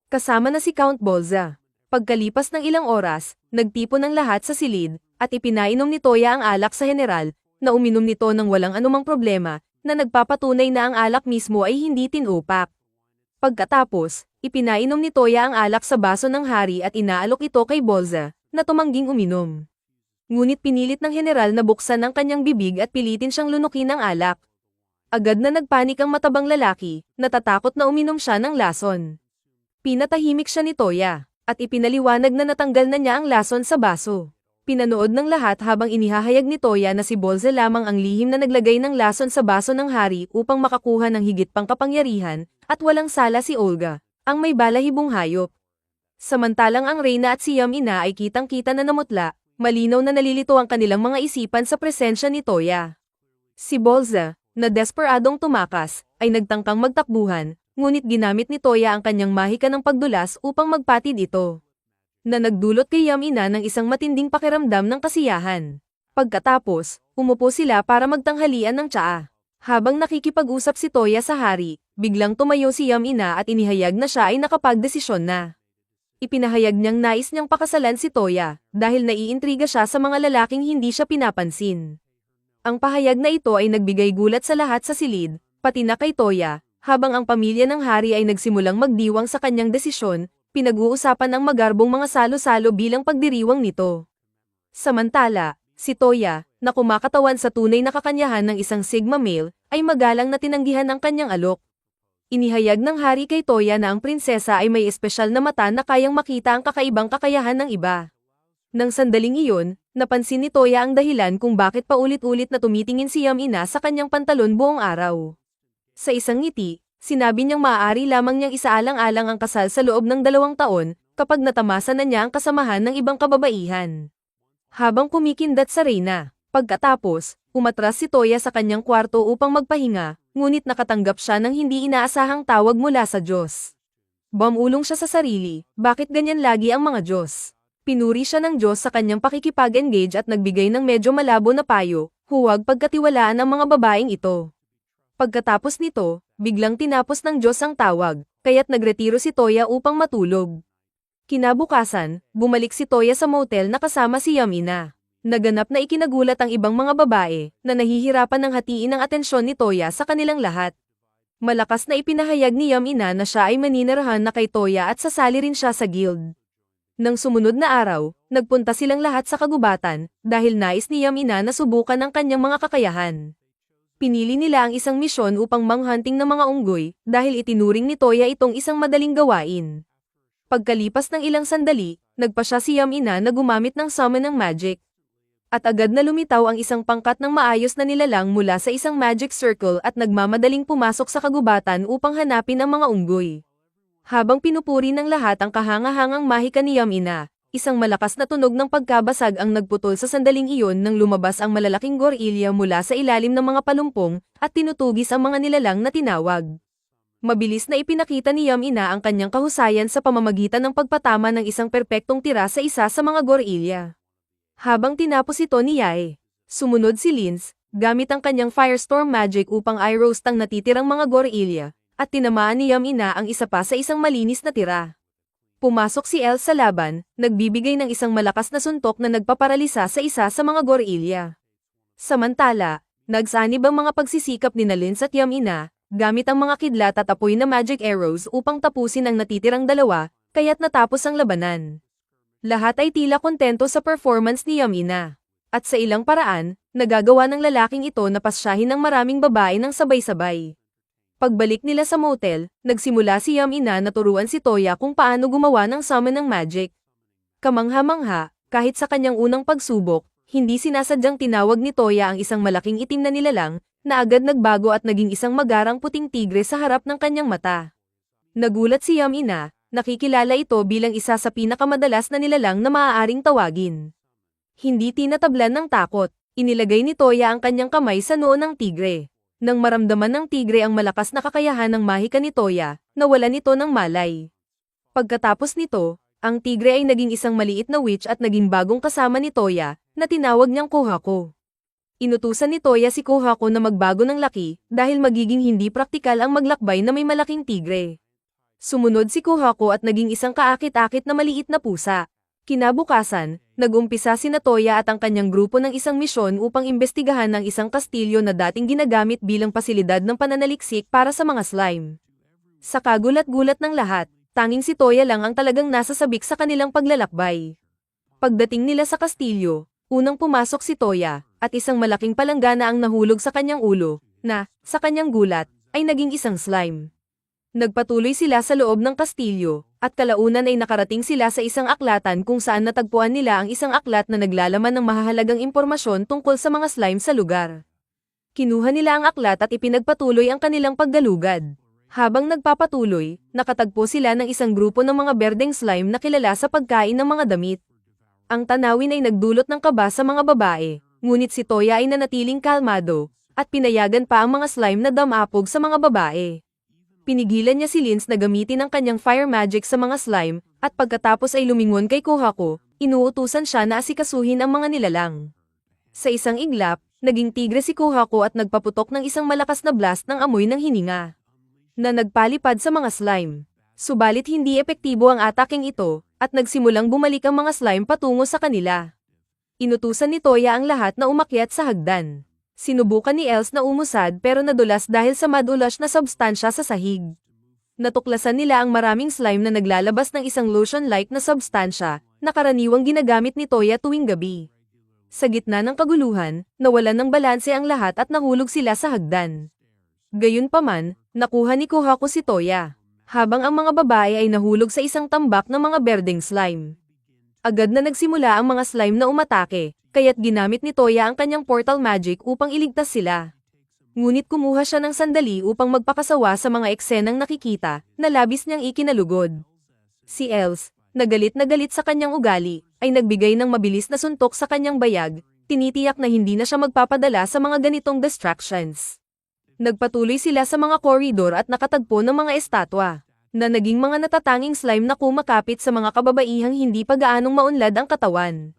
Speaker 1: Kasama na si Count Bolza. Pagkalipas ng ilang oras, nagtipon ang lahat sa silid, at ipinainom ni Toya ang alak sa general, na uminom nito ng walang anumang problema, na nagpapatunay na ang alak mismo ay hindi tinupak. Pagkatapos, ipinainom ni Toya ang alak sa baso ng hari at inaalok ito kay Bolza, na tumangging uminom. Ngunit pinilit ng general na buksan ang kanyang bibig at pilitin siyang lunukin ang alak. Agad na nagpanik ang matabang lalaki, natatakot na uminom siya ng lason. Pinatahimik siya ni Toya, at ipinaliwanag na natanggal na niya ang lason sa baso. Pinanood ng lahat habang inihahayag ni Toya na si Bolza lamang ang lihim na naglagay ng lason sa baso ng hari upang makakuha ng higit pang kapangyarihan, at walang sala si Olga, ang may balahibong hayop. Samantalang ang reyna at si Yamina ay kitang-kita na namutla, malinaw na nalilito ang kanilang mga isipan sa presensya ni Toya. Si Bolza, na desperadong tumakas, ay nagtangkang magtakbuhan, ngunit ginamit ni Toya ang kanyang mahika ng pagdulas upang magpatid ito, na nagdulot kay Yamina ng isang matinding pakiramdam ng kasiyahan. Pagkatapos, umupo sila para magtanghalian ng tsaa. Habang nakikipag-usap si Toya sa hari, biglang tumayo si Yamina at inihayag na siya ay nakapagdesisyon na. Ipinahayag niyang nais niyang pakasalan si Toya, dahil naiintriga siya sa mga lalaking hindi siya pinapansin. Ang pahayag na ito ay nagbigay gulat sa lahat sa silid, pati na kay Toya, habang ang pamilya ng hari ay nagsimulang magdiwang sa kanyang desisyon, pinag-uusapan ang magarbong mga salo-salo bilang pagdiriwang nito. Samantala, si Toya, na kumakatawan sa tunay na kakanyahan ng isang Sigma male, ay magalang na tinanggihan ang kanyang alok. Inihayag ng hari kay Toya na ang prinsesa ay may espesyal na mata na kayang makita ang kakaibang kakayahan ng iba. Nang sandaling iyon, napansin ni Toya ang dahilan kung bakit paulit-ulit na tumitingin si Yamina sa kanyang pantalon buong araw. Sa isang ngiti, sinabi niyang maaari lamang niyang isaalang-alang ang kasal sa loob ng 2 taon, kapag natamasa na niya ang kasamahan ng ibang kababaihan. Habang kumikindat sa reyna, pagkatapos, umatras si Toya sa kanyang kwarto upang magpahinga, ngunit nakatanggap siya ng hindi inaasahang tawag mula sa Diyos. Bumulong siya sa sarili, bakit ganyan lagi ang mga Diyos? Pinuri siya ng Diyos sa kanyang pakikipag-engage at nagbigay ng medyo malabo na payo, huwag pagkatiwalaan ang mga babaeng ito. Pagkatapos nito, biglang tinapos ng Diyos ang tawag, kaya't nagretiro si Toya upang matulog. Kinabukasan, bumalik si Toya sa motel na kasama si Yamina. Naganap na ikinagulat ang ibang mga babae, na nahihirapan ng hatiin ang atensyon ni Toya sa kanilang lahat. Malakas na ipinahayag ni Yamina na siya ay maninirahan na kay Toya at sasali rin siya sa guild. Nang sumunod na araw, nagpunta silang lahat sa kagubatan, dahil nais ni Yamina na subukan ang kanyang mga kakayahan. Pinili nila ang isang misyon upang manghunting ng mga unggoy, dahil itinuring ni Toya itong isang madaling gawain. Pagkalipas ng ilang sandali, nagpasya si Yamina na gumamit ng summon ng magic. At agad na lumitaw ang isang pangkat ng maayos na nilalang mula sa isang magic circle at nagmamadaling pumasok sa kagubatan upang hanapin ang mga unggoy. Habang pinupuri ng lahat ang kahangahangang mahika ni Yamina, isang malakas na tunog ng pagkabasag ang nagputol sa sandaling iyon nang lumabas ang malalaking gorilya mula sa ilalim ng mga palumpong at tinutugis ang mga nilalang na tinawag. Mabilis na ipinakita ni Yamina ang kanyang kahusayan sa pamamagitan ng pagpatama ng isang perpektong tira sa isa sa mga gorilya. Habang tinapos ito ni Yae, sumunod si Linz, gamit ang kanyang firestorm magic upang i-roast ang natitirang mga gorilya, at tinamaan ni Yamina ang isa pa sa isang malinis na tira. Pumasok si El sa laban, nagbibigay ng isang malakas na suntok na nagpaparalisa sa isa sa mga gorilya. Samantala, nagsanib ang mga pagsisikap ni Lins at Yamina, gamit ang mga kidlat at apoy na magic arrows upang tapusin ang natitirang dalawa, kaya't natapos ang labanan. Lahat ay tila kontento sa performance ni Yamina. At sa ilang paraan, nagagawa ng lalaking ito na pasyahin ng maraming babae ng sabay-sabay. Pagbalik nila sa motel, nagsimula si Yamina na turuan si Toya kung paano gumawa ng summon ng magic. Kamangha-mangha, kahit sa kanyang unang pagsubok, hindi sinasadyang tinawag ni Toya ang isang malaking itim na nilalang, na agad nagbago at naging isang magarang puting tigre sa harap ng kanyang mata. Nagulat si Yamina, nakikilala ito bilang isa sa pinakamadalas na nilalang na maaaring tawagin. Hindi tinatablan ng takot, inilagay ni Toya ang kanyang kamay sa noo ng tigre. Nang maramdaman ng tigre ang malakas na kakayahan ng mahika ni Toya, nawalan ito ng malay. Pagkatapos nito, ang tigre ay naging isang maliit na witch at naging bagong kasama ni Toya, na tinawag niyang Kohako. Inutusan ni Toya si Kohako na magbago ng laki, dahil magiging hindi praktikal ang maglakbay na may malaking tigre. Sumunod si Kohako at naging isang kaakit-akit na maliit na pusa. Kinabukasan, nag-umpisa sina Toya at ang kanyang grupo ng isang misyon upang imbestigahan ang isang kastilyo na dating ginagamit bilang pasilidad ng pananaliksik para sa mga slime. Sa kagulat-gulat ng lahat, tanging si Toya lang ang talagang nasasabik sa kanilang paglalakbay. Pagdating nila sa kastilyo, unang pumasok si Toya, at isang malaking palanggana ang nahulog sa kanyang ulo, na, sa kanyang gulat, ay naging isang slime. Nagpatuloy sila sa loob ng kastilyo, at kalaunan ay nakarating sila sa isang aklatan kung saan natagpuan nila ang isang aklat na naglalaman ng mahahalagang impormasyon tungkol sa mga slime sa lugar. Kinuha nila ang aklat at ipinagpatuloy ang kanilang paggalugad. Habang nagpapatuloy, nakatagpo sila ng isang grupo ng mga berdeng slime na kilala sa pagkain ng mga damit. Ang tanawin ay nagdulot ng kaba sa mga babae, ngunit si Toya ay nanatiling kalmado, at pinayagan pa ang mga slime na damapog sa mga babae. Pinigilan niya si Lins na gamitin ang kanyang fire magic sa mga slime, at pagkatapos ay lumingon kay Kohako, inuutusan siya na asikasuhin ang mga nilalang. Sa isang iglap, naging tigre si Kohako at nagpaputok ng isang malakas na blast ng amoy ng hininga, na nagpalipad sa mga slime. Subalit hindi epektibo ang ataking ito, at nagsimulang bumalik ang mga slime patungo sa kanila. Inutusan ni Toya ang lahat na umakyat sa hagdan. Sinubukan ni Els na umusad pero nadulas dahil sa madulas na substansya sa sahig. Natuklasan nila ang maraming slime na naglalabas ng isang lotion-like na substansya, na karaniwang ginagamit ni Toya tuwing gabi. Sa gitna ng kaguluhan, nawalan ng balanse ang lahat at nahulog sila sa hagdan. Gayunpaman, nakuha ni Kohako si Toya, habang ang mga babae ay nahulog sa isang tambak ng mga berdeng slime. Agad na nagsimula ang mga slime na umatake, kaya't ginamit ni Toya ang kanyang portal magic upang iligtas sila. Ngunit kumuha siya ng sandali upang magpakasawa sa mga eksenang nakikita, na labis niyang ikinalugod. Si Els, na galit sa kanyang ugali, ay nagbigay ng mabilis na suntok sa kanyang bayag, tinitiyak na hindi na siya magpapadala sa mga ganitong distractions. Nagpatuloy sila sa mga koridor at nakatagpo ng mga estatwa, na naging mga natatanging slime na kumakapit sa mga kababaihang hindi pa gaanong maunlad ang katawan.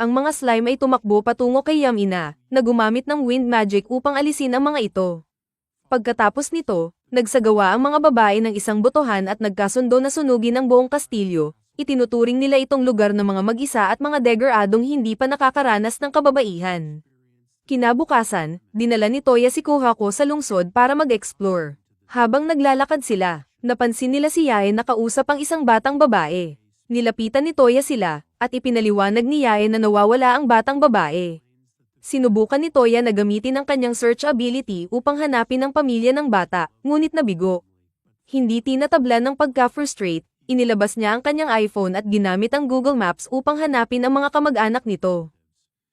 Speaker 1: Ang mga slime ay tumakbo patungo kay Yamina, na gumamit ng wind magic upang alisin ang mga ito. Pagkatapos nito, nagsagawa ang mga babae ng isang botohan at nagkasundo na sunugin ang buong kastilyo. Itinuturing nila itong lugar ng mga mag-isa at mga degeradong hindi pa nakakaranas ng kababaihan. Kinabukasan, dinala ni Toya si Kohako sa lungsod para mag-explore. Habang naglalakad sila, napansin nila si Yae na kausap ang isang batang babae. Nilapitan ni Toya sila, at ipinaliwanag ni Yae na nawawala ang batang babae. Sinubukan ni Toya na gamitin ang kanyang search ability upang hanapin ang pamilya ng bata, ngunit nabigo. Hindi tinatablan ng pagka-frustrate, inilabas niya ang kanyang iPhone at ginamit ang Google Maps upang hanapin ang mga kamag-anak nito.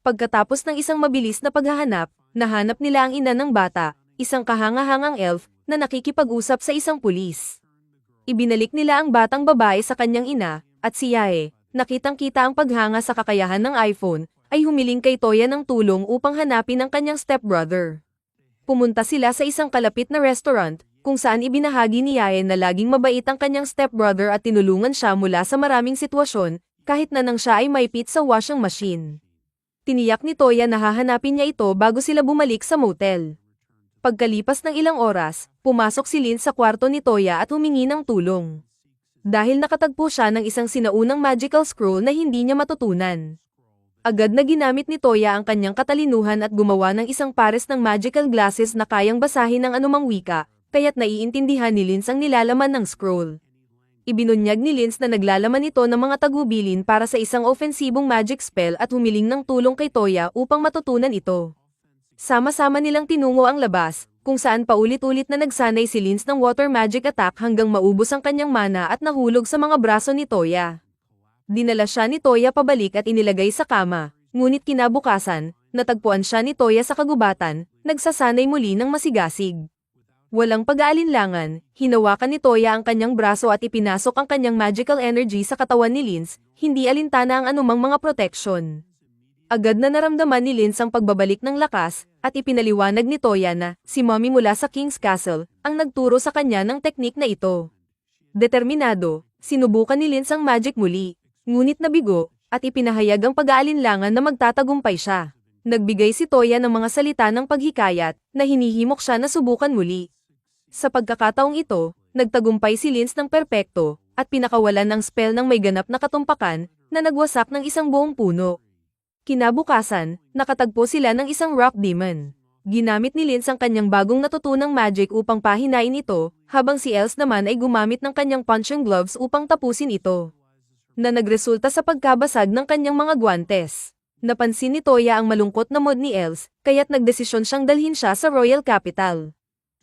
Speaker 1: Pagkatapos ng isang mabilis na paghahanap, nahanap nila ang ina ng bata, isang kahanga-hangang elf, na nakikipag-usap sa isang pulis. Ibinalik nila ang batang babae sa kanyang ina, at si Yae, nakitang-kita ang paghanga sa kakayahan ng iPhone, ay humiling kay Toya ng tulong upang hanapin ang kanyang stepbrother. Pumunta sila sa isang kalapit na restaurant, kung saan ibinahagi ni Yae na laging mabait ang kanyang stepbrother at tinulungan siya mula sa maraming sitwasyon, kahit na nang siya ay maipit sa washing machine. Tiniyak ni Toya na hahanapin niya ito bago sila bumalik sa motel. Pagkalipas ng ilang oras, pumasok si Lin sa kwarto ni Toya at humingi ng tulong. dahil nakatagpo siya ng isang sinaunang magical scroll na hindi niya matutunan. Agad na ginamit ni Toya ang kanyang katalinuhan at gumawa ng isang pares ng magical glasses na kayang basahin ng anumang wika, kaya't naiintindihan ni Linz ang nilalaman ng scroll. Ibinunyag ni Linz na naglalaman ito ng mga tagubilin para sa isang ofensibong magic spell at humiling ng tulong kay Toya upang matutunan ito. Sama-sama nilang tinungo ang labas, kung saan paulit-ulit na nagsanay si Linz ng water magic attack hanggang maubos ang kanyang mana at nahulog sa mga braso ni Toya. Dinala siya ni Toya pabalik at inilagay sa kama, ngunit kinabukasan, natagpuan siya ni Toya sa kagubatan, nagsasanay muli ng masigasig. Walang pag-aalinlangan, hinawakan ni Toya ang kanyang braso at ipinasok ang kanyang magical energy sa katawan ni Linz, hindi alintana ang anumang mga protection. Agad na naramdaman ni Linz ang pagbabalik ng lakas, at ipinaliwanag ni Toya na si Mommy mula sa King's Castle ang nagturo sa kanya ng teknik na ito. Determinado, sinubukan ni Linz ang magic muli, ngunit nabigo, at ipinahayag ang pag-aalinlangan na magtatagumpay siya. Nagbigay si Toya ng mga salita ng paghikayat na hinihimok siya na subukan muli. Sa pagkakataong ito, nagtagumpay si Linz ng perpekto, at pinakawalan ng spell ng may ganap na katumpakan, na nagwasak ng isang buong puno. Kinabukasan, nakatagpo sila ng isang rock demon. Ginamit ni Linz ang kanyang bagong natutunang magic upang pahinain ito, habang si Els naman ay gumamit ng kanyang punching gloves upang tapusin ito. Na nagresulta sa pagkabasag ng kanyang mga guwantes. Napansin ni Toya ang malungkot na mood ni Els, kaya't nagdesisyon siyang dalhin siya sa Royal Capital.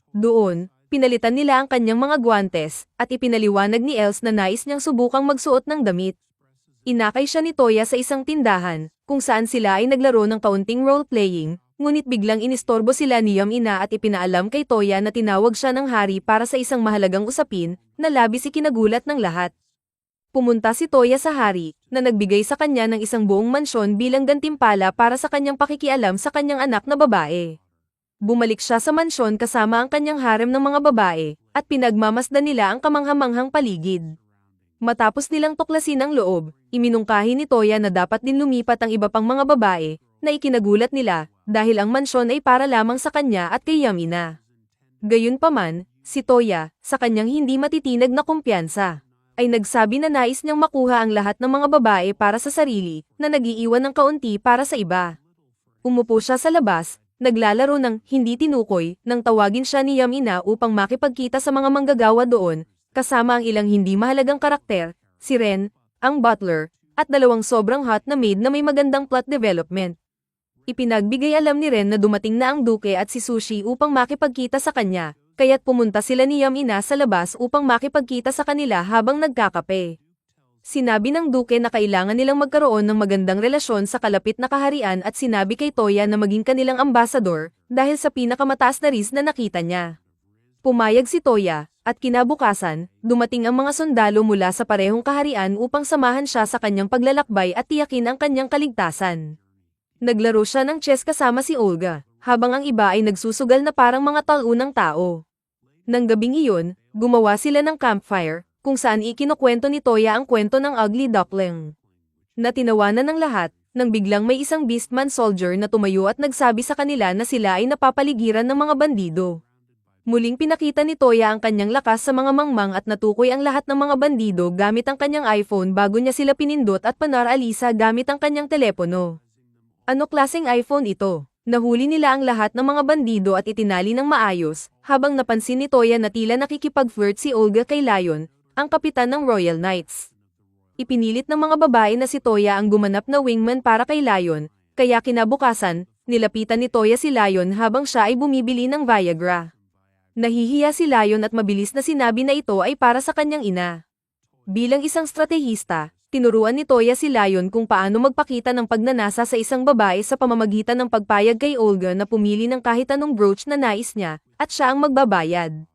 Speaker 1: Doon, pinalitan nila ang kanyang mga guwantes, at ipinaliwanag ni Els na nais niyang subukang magsuot ng damit. Inakay siya ni Toya sa isang tindahan, kung saan sila ay naglaro ng kaunting role-playing, ngunit biglang inistorbo sila ni Yam-ina at ipinaalam kay Toya na tinawag siya ng hari para sa isang mahalagang usapin, na labis ikinagulat ng lahat. Pumunta si Toya sa hari, na nagbigay sa kanya ng isang buong mansyon bilang gantimpala para sa kanyang pakikialam sa kanyang anak na babae. Bumalik siya sa mansyon kasama ang kanyang harem ng mga babae, at pinagmamasdan nila ang kamanghamanghang paligid. Matapos nilang tuklasin ang loob, iminungkahi ni Toya na dapat din lumipat ang iba pang mga babae, na ikinagulat nila, dahil ang mansyon ay para lamang sa kanya at kay Yam-ina. Gayunpaman, si Toya, sa kanyang hindi matitinag na kumpiyansa, ay nagsabi na nais niyang makuha ang lahat ng mga babae para sa sarili, na nag-iiwan ng kaunti para sa iba. Umupo siya sa labas, naglalaro ng hindi tinukoy, nang tawagin siya ni Yam-ina upang makipagkita sa mga manggagawa doon, kasama ang ilang hindi mahalagang karakter, si Ren, ang butler, at dalawang sobrang hot na maid na may magandang plot development. Ipinagbigay alam ni Ren na dumating na ang duke at si Sushi upang makipagkita sa kanya, kaya't pumunta sila ni Yam-ina sa labas upang makipagkita sa kanila habang nagkakape. Sinabi ng duke na kailangan nilang magkaroon ng magandang relasyon sa kalapit na kaharian at sinabi kay Toya na maging kanilang ambasador, dahil sa pinakamataas na risk na nakita niya. Pumayag si Toya, at kinabukasan, dumating ang mga sundalo mula sa parehong kaharian upang samahan siya sa kanyang paglalakbay at tiyakin ang kanyang kaligtasan. Naglaro siya ng chess kasama si Olga, habang ang iba ay nagsusugal na parang mga talunang tao. Nang gabing iyon, gumawa sila ng campfire, kung saan ikinukwento ni Toya ang kwento ng Ugly Duckling. Natinawanan ng lahat, nang biglang may isang beastman soldier na tumayo at nagsabi sa kanila na sila ay napapaligiran ng mga bandido. Muling pinakita ni Toya ang kanyang lakas sa mga mangmang at natukoy ang lahat ng mga bandido gamit ang kanyang iPhone bago niya sila pinindot at panaralisa gamit ang kanyang telepono. Ano klaseng iPhone ito? Nahuli nila ang lahat ng mga bandido at itinali ng maayos, habang napansin ni Toya na tila nakikipag-flirt si Olga kay Lion, ang kapitan ng Royal Knights. Ipinilit ng mga babae na si Toya ang gumanap na wingman para kay Lion, kaya kinabukasan, nilapitan ni Toya si Lion habang siya ay bumibili ng Viagra. Nahihiya si Lion at mabilis na sinabi na ito ay para sa kanyang ina. Bilang isang stratehista, tinuruan ni Toya si Lion kung paano magpakita ng pagnanasa sa isang babae sa pamamagitan ng pagpayag kay Olga na pumili ng kahit anong brooch na nais niya, at siya ang magbabayad.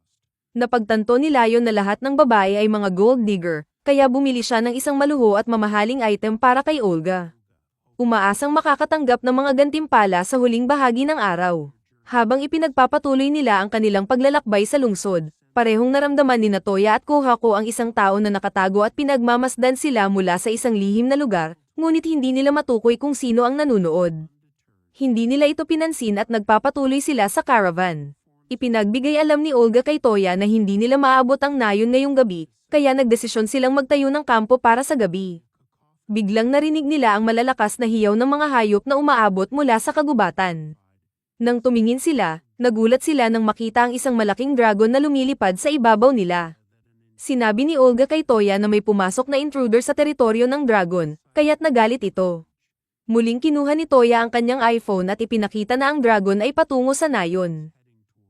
Speaker 1: Napagtanto ni Lion na lahat ng babae ay mga gold digger, kaya bumili siya ng isang maluho at mamahaling item para kay Olga. Umaasang makakatanggap ng mga gantimpala sa huling bahagi ng araw. Habang ipinagpapatuloy nila ang kanilang paglalakbay sa lungsod, parehong naramdaman ni Toya at Kohako ang isang tao na nakatago at pinagmamasdan sila mula sa isang lihim na lugar, ngunit hindi nila matukoy kung sino ang nanunood. Hindi nila ito pinansin at nagpapatuloy sila sa caravan. Ipinagbigay alam ni Olga kay Toya na hindi nila maabot ang nayon ngayong gabi, kaya nagdesisyon silang magtayo ng kampo para sa gabi. Biglang narinig nila ang malalakas na hiyaw ng mga hayop na umaabot mula sa kagubatan. Nang tumingin sila, nagulat sila nang makita ang isang malaking dragon na lumilipad sa ibabaw nila. Sinabi ni Olga kay Toya na may pumasok na intruder sa teritoryo ng dragon, kaya't nagalit ito. Muling kinuha ni Toya ang kanyang iPhone at ipinakita na ang dragon ay patungo sa nayon.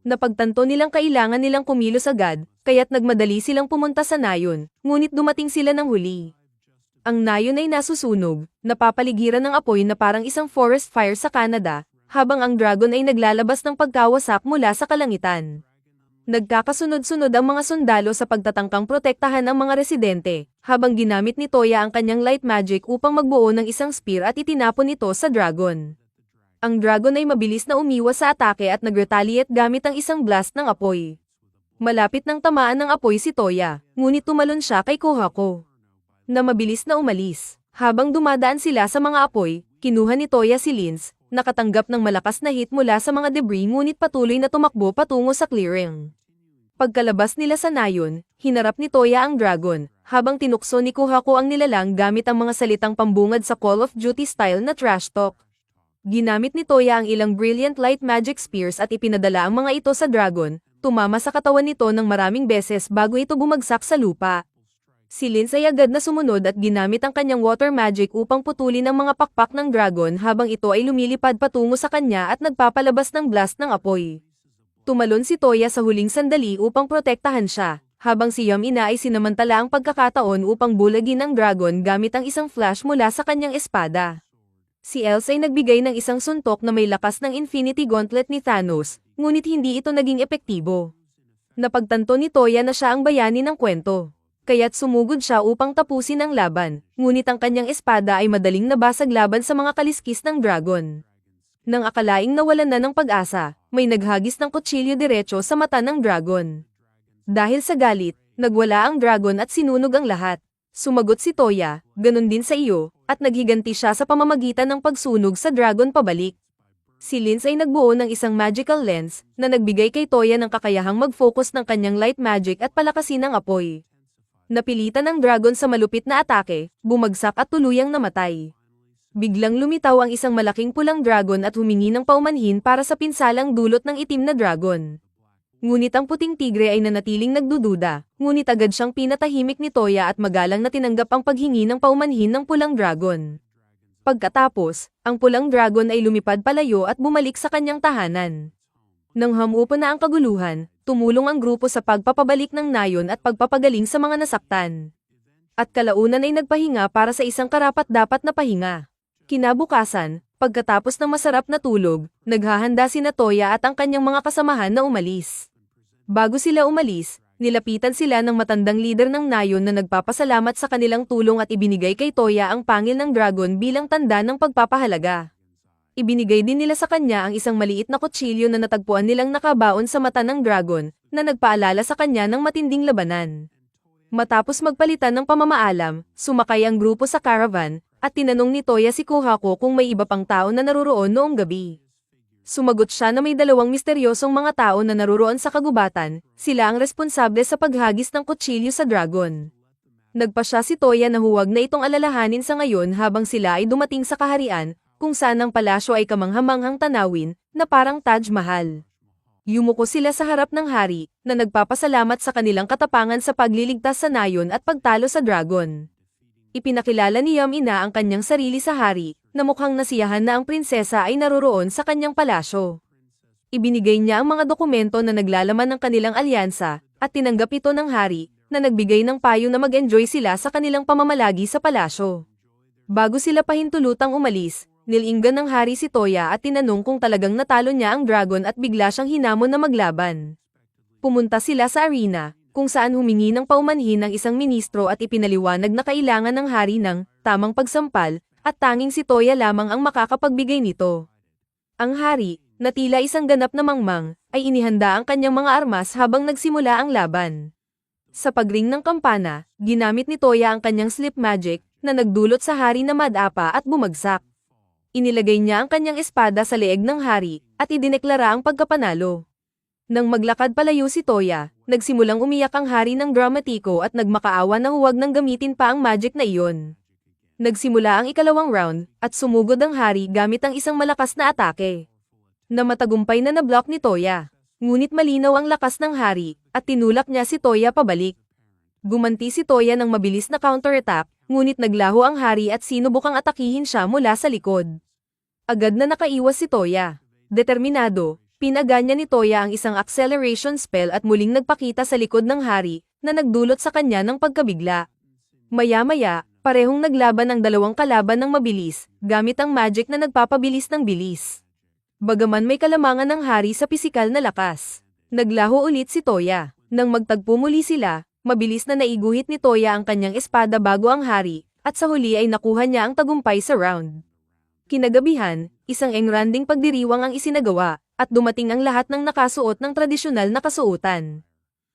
Speaker 1: Napagtanto nilang kailangan nilang kumilos agad, kaya't nagmadali silang pumunta sa nayon, ngunit dumating sila ng huli. Ang nayon ay nasusunog, napapaligiran ng apoy na parang isang forest fire sa Canada, habang ang dragon ay naglalabas ng pagkawasak mula sa kalangitan. Nagkakasunod-sunod ang mga sundalo sa pagtatangkang protektahan ang mga residente, habang ginamit ni Toya ang kanyang light magic upang magbuo ng isang spear at itinapon ito sa dragon. Ang dragon ay mabilis na umiwas sa atake at nag-retaliate gamit ang isang blast ng apoy. Malapit nang tamaan ng apoy si Toya, ngunit tumalon siya kay Kohako, na mabilis na umalis. Habang dumadaan sila sa mga apoy, kinuha ni Toya si Linz, nakatanggap ng malakas na hit mula sa mga debris ngunit patuloy na tumakbo patungo sa clearing. Pagkalabas nila sa nayon, hinarap ni Toya ang dragon, habang tinukso ni Kohako ang nilalang gamit ang mga salitang pambungad sa Call of Duty style na trash talk. Ginamit ni Toya ang ilang brilliant light magic spears at ipinadala ang mga ito sa dragon, tumama sa katawan nito ng maraming beses bago ito bumagsak sa lupa. Si Linz ay agad na sumunod at ginamit ang kanyang water magic upang putulin ang mga pakpak ng dragon habang ito ay lumilipad patungo sa kanya at nagpapalabas ng blast ng apoy. Tumalon si Toya sa huling sandali upang protektahan siya, habang si Yamina ay sinamantala ang pagkakataon upang bulagin ang dragon gamit ang isang flash mula sa kanyang espada. Si Elsa ay nagbigay ng isang suntok na may lakas ng Infinity Gauntlet ni Thanos, ngunit hindi ito naging epektibo. Napagtanto ni Toya na siya ang bayani ng kwento, kaya't sumugod siya upang tapusin ang laban, ngunit ang kanyang espada ay madaling nabasag laban sa mga kaliskis ng dragon. Nang akalaing nawalan na ng pag-asa, may naghagis ng kutsilyo diretso sa mata ng dragon. Dahil sa galit, nagwala ang dragon at sinunog ang lahat. Sumagot si Toya, ganun din sa iyo, at naghiganti siya sa pamamagitan ng pagsunog sa dragon pabalik. Si Linz ay nagbuo ng isang magical lens, na nagbigay kay Toya ng kakayahang mag-focus ng kanyang light magic at palakasin ang apoy. Napilitan ng dragon sa malupit na atake, bumagsak at tuluyang namatay. Biglang lumitaw ang isang malaking pulang dragon at humingi ng paumanhin para sa pinsalang dulot ng itim na dragon. Ngunit ang puting tigre ay nanatiling nagdududa, ngunit agad siyang pinatahimik ni Toya at magalang na tinanggap ang paghingi ng paumanhin ng pulang dragon. Pagkatapos, ang pulang dragon ay lumipad palayo at bumalik sa kanyang tahanan. Nang hamupa na ang kaguluhan, tumulong ang grupo sa pagpapabalik ng nayon at pagpapagaling sa mga nasaktan. At kalaunan ay nagpahinga para sa isang karapat-dapat na pahinga. Kinabukasan, pagkatapos ng masarap na tulog, naghahanda sina Toya at ang kanyang mga kasamahan na umalis. Bago sila umalis, nilapitan sila ng matandang leader ng nayon na nagpapasalamat sa kanilang tulong at ibinigay kay Toya ang pangil ng dragon bilang tanda ng pagpapahalaga. Ibinigay din nila sa kanya ang isang maliit na kutsilyo na natagpuan nilang nakabaon sa mata ng dragon, na nagpaalala sa kanya ng matinding labanan. Matapos magpalitan ng pamamaalam, sumakay ang grupo sa caravan, at tinanong ni Toya si Kohako kung may iba pang tao na naruroon noong gabi. Sumagot siya na may dalawang misteryosong mga tao na naruroon sa kagubatan, sila ang responsable sa paghagis ng kutsilyo sa dragon. Nagpa siya si Toya na huwag na itong alalahanin sa ngayon habang sila ay dumating sa kaharian, kung saan ang palasyo ay kamanghamanghang tanawin, na parang Taj Mahal. Yumuko sila sa harap ng hari, na nagpapasalamat sa kanilang katapangan sa pagliligtas sa nayon at pagtalo sa dragon. Ipinakilala ni Yamina ang kanyang sarili sa hari, na mukhang nasiyahan na ang prinsesa ay naroroon sa kanyang palasyo. Ibinigay niya ang mga dokumento na naglalaman ng kanilang alyansa, at tinanggap ito ng hari, na nagbigay ng payo na mag-enjoy sila sa kanilang pamamalagi sa palasyo. Bago sila pahintulutang umalis, nilinggan ng hari si Toya at tinanong kung talagang natalo niya ang dragon at bigla siyang hinamon na maglaban. Pumunta sila sa arena, kung saan humingi ng paumanhin ng isang ministro at ipinaliwanag na kailangan ng hari ng tamang pagsampal, at tanging si Toya lamang ang makakapagbigay nito. Ang hari, na tila isang ganap na mangmang, ay inihanda ang kanyang mga armas habang nagsimula ang laban. Sa pagring ng kampana, ginamit ni Toya ang kanyang sleep magic, na nagdulot sa hari na madapa at bumagsak. Inilagay niya ang kanyang espada sa leeg ng hari, at idineklara ang pagkapanalo. Nang maglakad palayo si Toya, nagsimulang umiyak ang hari ng dramatiko at nagmakaawa na huwag nang gamitin pa ang magic na iyon. Nagsimula ang ikalawang round, at sumugod ang hari gamit ang isang malakas na atake. Na matagumpay na nablock ni Toya. Ngunit malinaw ang lakas ng hari, at tinulak niya si Toya pabalik. Gumanti si Toya ng mabilis na counterattack, ngunit naglaho ang hari at sinubukang atakihin siya mula sa likod. Agad na nakaiwas si Toya. Determinado, pinaganya ni Toya ang isang acceleration spell at muling nagpakita sa likod ng hari, na nagdulot sa kanya ng pagkabigla. Maya-maya, parehong naglaban ang dalawang kalaban ng mabilis, gamit ang magic na nagpapabilis ng bilis. Bagaman may kalamangan ng hari sa pisikal na lakas, naglaho ulit si Toya. Nang magtagpo muli sila, mabilis na naiguhit ni Toya ang kanyang espada bago ang hari, at sa huli ay nakuha niya ang tagumpay sa round. Kinagabihan, isang engranding pagdiriwang ang isinagawa, at dumating ang lahat ng nakasuot ng tradisyonal na kasuotan.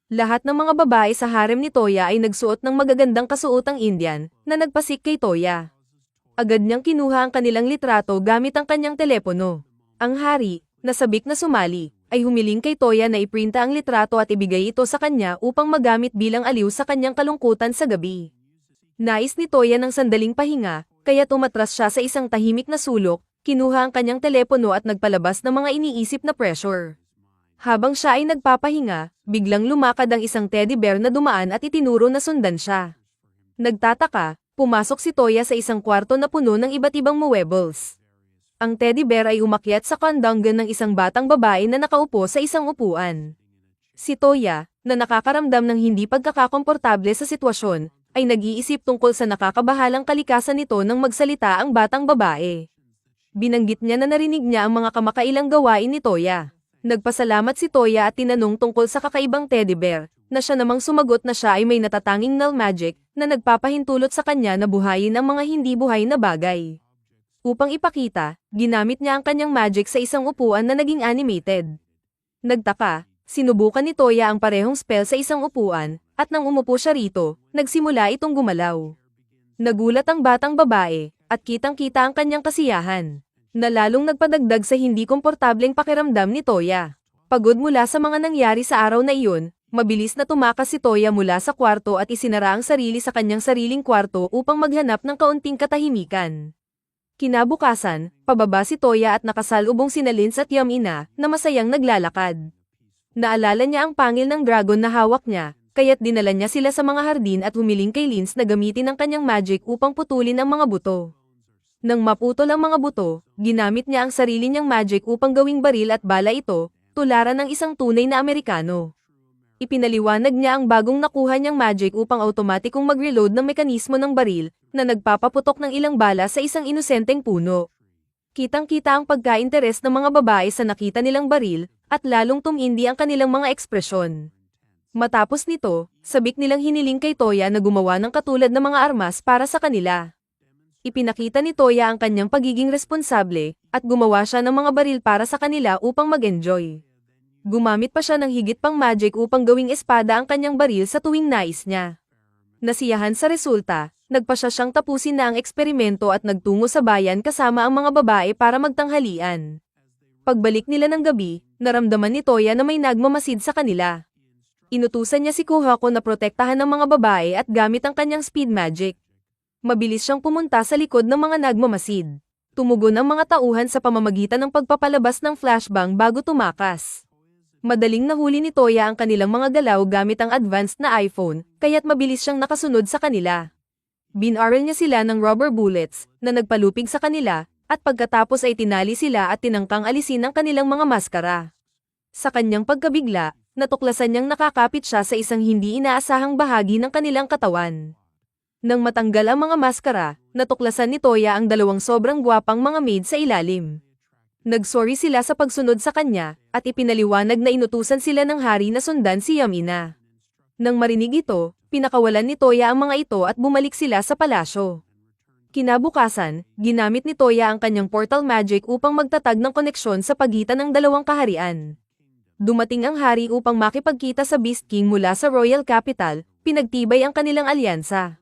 Speaker 1: Lahat ng mga babae sa harem ni Toya ay nagsuot ng magagandang kasuotang Indian, na nagpasik kay Toya. Agad niyang kinuha ang kanilang litrato gamit ang kanyang telepono. Ang hari, nasabik na sumali, ay humiling kay Toya na iprinta ang litrato at ibigay ito sa kanya upang magamit bilang aliw sa kanyang kalungkutan sa gabi. Nais ni Toya ng sandaling pahinga, kaya tumatras siya sa isang tahimik na sulok, kinuha ang kanyang telepono at nagpalabas ng mga iniisip na pressure. Habang siya ay nagpapahinga, biglang lumakad ang isang teddy bear na dumaan at itinuro na sundan siya. Nagtataka, pumasok si Toya sa isang kwarto na puno ng iba't ibang muebles. Ang teddy bear ay umakyat sa kandanggan ng isang batang babae na nakaupo sa isang upuan. Si Toya, na nakakaramdam ng hindi pagkakakomportable sa sitwasyon, ay nag-iisip tungkol sa nakakabahalang kalikasan nito nang magsalita ang batang babae. Binanggit niya na narinig niya ang mga kamakailang gawain ni Toya. Nagpasalamat si Toya at tinanong tungkol sa kakaibang teddy bear, na siya namang sumagot na siya ay may natatanging null magic, na nagpapahintulot sa kanya na buhayin ang mga hindi buhay na bagay. Upang ipakita, ginamit niya ang kanyang magic sa isang upuan na naging animated. Nagtaka, sinubukan ni Toya ang parehong spell sa isang upuan, at nang umupo siya rito, nagsimula itong gumalaw. Nagulat ang batang babae, at kitang-kita ang kanyang kasiyahan, na lalong nagpadagdag sa hindi komportableng pakiramdam ni Toya. Pagod mula sa mga nangyari sa araw na iyon, mabilis na tumakas si Toya mula sa kwarto at isinara ang sarili sa kanyang sariling kwarto upang maghanap ng kaunting katahimikan. Kinabukasan, pababa si Toya at nakasalubong sina Linz at Yamina, na masayang naglalakad. Naalala niya ang pangil ng dragon na hawak niya, kaya't dinala niya sila sa mga hardin at humiling kay Linz na gamitin ang kanyang magic upang putulin ang mga buto. Nang maputol ang mga buto, ginamit niya ang sarili niyang magic upang gawing baril at bala ito, tularan ng isang tunay na Amerikano. Ipinaliwanag niya ang bagong nakuha niyang magic upang automatikong mag-reload ng mekanismo ng baril, na nagpapaputok ng ilang bala sa isang inosenteng puno. Kitang-kita ang pagka-interes ng mga babae sa nakita nilang baril, at lalong tumindi ang kanilang mga ekspresyon. Matapos nito, sabik nilang hiniling kay Toya na gumawa ng katulad ng mga armas para sa kanila. Ipinakita ni Toya ang kanyang pagiging responsable, at gumawa siya ng mga baril para sa kanila upang mag-enjoy. Gumamit pa siya ng higit pang magic upang gawing espada ang kanyang baril sa tuwing nais niya. Nasiyahan sa resulta, nagpasya siyang tapusin na ang eksperimento at nagtungo sa bayan kasama ang mga babae para magtanghalian. Pagbalik nila ng gabi, naramdaman ni Toya na may nagmamasid sa kanila. Inutusan niya si Kuhako na protektahan ng mga babae at gamit ang kanyang speed magic. Mabilis siyang pumunta sa likod ng mga nagmamasid. Tumugon ang mga tauhan sa pamamagitan ng pagpapalabas ng flashbang bago tumakas. Madaling nahuli ni Toya ang kanilang mga galaw gamit ang advanced na iPhone, kaya't mabilis siyang nakasunod sa kanila. Binaril niya sila ng rubber bullets, na nagpalupig sa kanila, at pagkatapos ay tinali sila at tinangkang alisin ang kanilang mga maskara. Sa kanyang pagkabigla, natuklasan niyang nakakapit siya sa isang hindi inaasahang bahagi ng kanilang katawan. Nang matanggal ang mga maskara, natuklasan ni Toya ang dalawang sobrang gwapang mga maid sa ilalim. Nagsorry sila sa pagsunod sa kanya, at ipinaliwanag na inutusan sila ng hari na sundan si Yamina. Nang marinig ito, pinakawalan ni Toya ang mga ito at bumalik sila sa palasyo. Kinabukasan, ginamit ni Toya ang kanyang portal magic upang magtatag ng koneksyon sa pagitan ng dalawang kaharian. Dumating ang hari upang makipagkita sa Beast King mula sa Royal Capital, pinagtibay ang kanilang alyansa.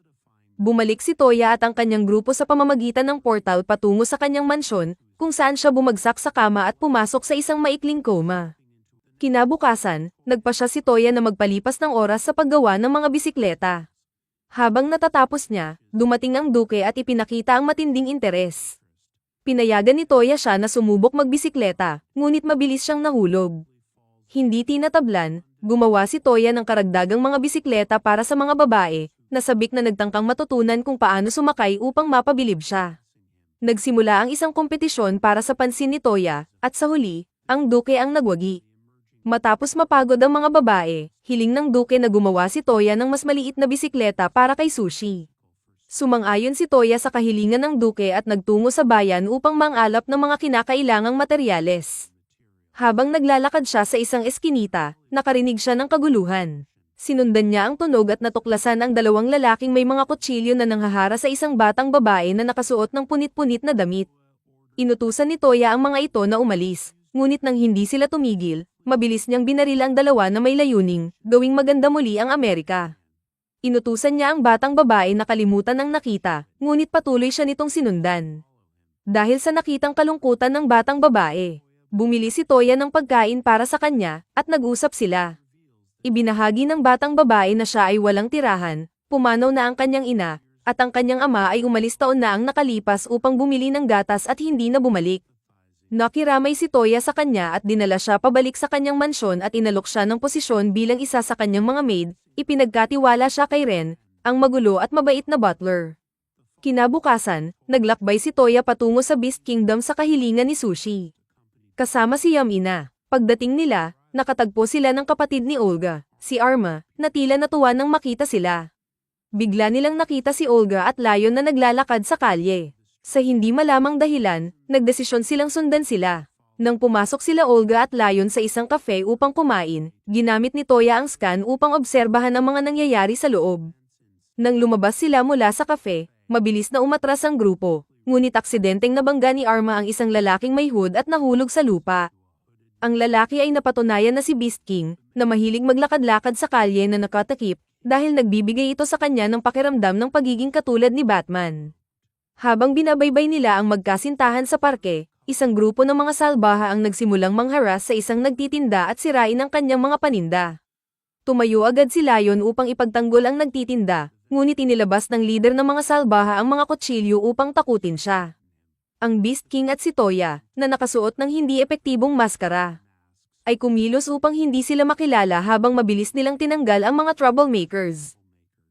Speaker 1: Bumalik si Toya at ang kanyang grupo sa pamamagitan ng portal patungo sa kanyang mansyon, kung saan siya bumagsak sa kama at pumasok sa isang maikling coma. Kinabukasan, nagpasya si Toya na magpalipas ng oras sa paggawa ng mga bisikleta. Habang natatapos niya, dumating ang duke at ipinakita ang matinding interes. Pinayagan ni Toya siya na sumubok magbisikleta, ngunit mabilis siyang nahulog. Hindi tinatablan, gumawa si Toya ng karagdagang mga bisikleta para sa mga babae, na sabik na nagtangkang matutunan kung paano sumakay upang mapabilib siya. Nagsimula ang isang kompetisyon para sa pansin ni Toya, at sa huli, ang duke ang nagwagi. Matapos mapagod ang mga babae, hiling ng duke na gumawa si Toya ng mas maliit na bisikleta para kay Sushi. Sumang-ayon si Toya sa kahilingan ng duke at nagtungo sa bayan upang mangalap ng mga kinakailangang materyales. Habang naglalakad siya sa isang eskinita, nakarinig siya ng kaguluhan. Sinundan niya ang tunog at natuklasan ang dalawang lalaking may mga kutsilyo na nanghahara sa isang batang babae na nakasuot ng punit-punit na damit. Inutusan ni Toya ang mga ito na umalis, ngunit nang hindi sila tumigil, mabilis niyang binaril ang dalawa na may layuning, gawing maganda muli ang Amerika. Inutusan niya ang batang babae na kalimutan ang nakita, ngunit patuloy siya nitong sinundan. Dahil sa nakitang kalungkutan ng batang babae, bumili si Toya ng pagkain para sa kanya, at nag-usap sila. Ibinahagi ng batang babae na siya ay walang tirahan, pumanaw na ang kanyang ina, at ang kanyang ama ay umalis taon na ang nakalipas upang bumili ng gatas at hindi na bumalik. Nakiramay si Toya sa kanya at dinala siya pabalik sa kanyang mansyon at inalok siya ng posisyon bilang isa sa kanyang mga maid, ipinagkatiwala siya kay Ren, ang magulo at mabait na butler. Kinabukasan, naglakbay si Toya patungo sa Beast Kingdom sa kahilingan ni Sushi. Kasama si Yamina. Pagdating nila, nakatagpo sila ng kapatid ni Olga, si Arma, na tila natuwa nang makita sila. Bigla nilang nakita si Olga at Lion na naglalakad sa kalye. Sa hindi malamang dahilan, nagdesisyon silang sundan sila. Nang pumasok sila Olga at Lion sa isang cafe upang kumain, ginamit ni Toya ang scan upang obserbahan ang mga nangyayari sa loob. Nang lumabas sila mula sa cafe, mabilis na umatras ang grupo, ngunit aksidenteng nabangga ni Arma ang isang lalaking may hood at nahulog sa lupa. Ang lalaki ay napatunayan na si Beast King, na mahilig maglakad-lakad sa kalye na nakatakip, dahil nagbibigay ito sa kanya ng pakiramdam ng pagiging katulad ni Batman. Habang binabaybay nila ang magkasintahan sa parke, isang grupo ng mga salbaha ang nagsimulang mangharas sa isang nagtitinda at sirain ang kanyang mga paninda. Tumayo agad si Lion upang ipagtanggol ang nagtitinda, ngunit inilabas ng lider ng mga salbaha ang mga kutsilyo upang takutin siya. Ang Beast King at si Toya, na nakasuot ng hindi epektibong maskara, ay kumilos upang hindi sila makilala habang mabilis nilang tinanggal ang mga troublemakers.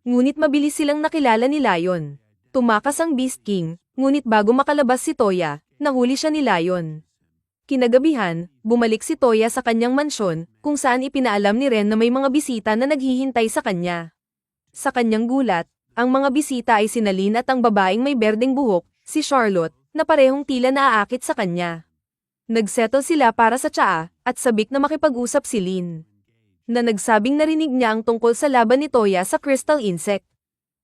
Speaker 1: Ngunit mabilis silang nakilala ni Lion. Tumakas ang Beast King, ngunit bago makalabas si Toya, nahuli siya ni Lion. Kinagabihan, bumalik si Toya sa kanyang mansyon, kung saan ipinaalam ni Ren na may mga bisita na naghihintay sa kanya. Sa kanyang gulat, ang mga bisita ay si Nalin at ang babaeng may berdeng buhok, si Charlotte, na parehong tila naaakit sa kanya. Nagsettle sila para sa tsaa, at sabik na makipag-usap si Lin, na nagsabing narinig niya ang tungkol sa laban ni Toya sa Crystal Insect.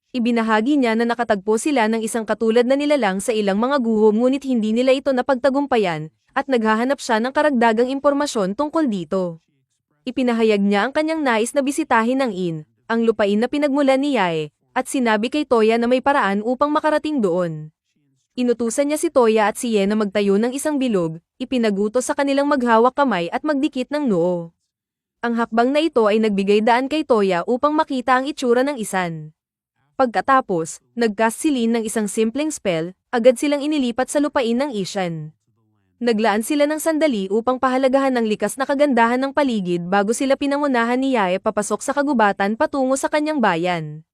Speaker 1: Ibinahagi niya na nakatagpo sila ng isang katulad na nilalang sa ilang mga guho ngunit hindi nila ito napagtagumpayan, at naghahanap siya ng karagdagang impormasyon tungkol dito. Ipinahayag niya ang kanyang nais na bisitahin ng ang lupain na pinagmulan ni Yae, at sinabi kay Toya na may paraan upang makarating doon. Inutusan niya si Toya at si Ye na magtayo ng isang bilog, ipinagutos sa kanilang maghawak kamay at magdikit ng noo. Ang hakbang na ito ay nagbigay daan kay Toya upang makita ang itsura ng isan. Pagkatapos, nag-cast si Lin ng isang simpleng spell, agad silang inilipat sa lupain ng Ishan. Naglaan sila ng sandali upang pahalagahan ang likas na kagandahan ng paligid bago sila pinangunahan ni Yae papasok sa kagubatan patungo sa kanyang bayan.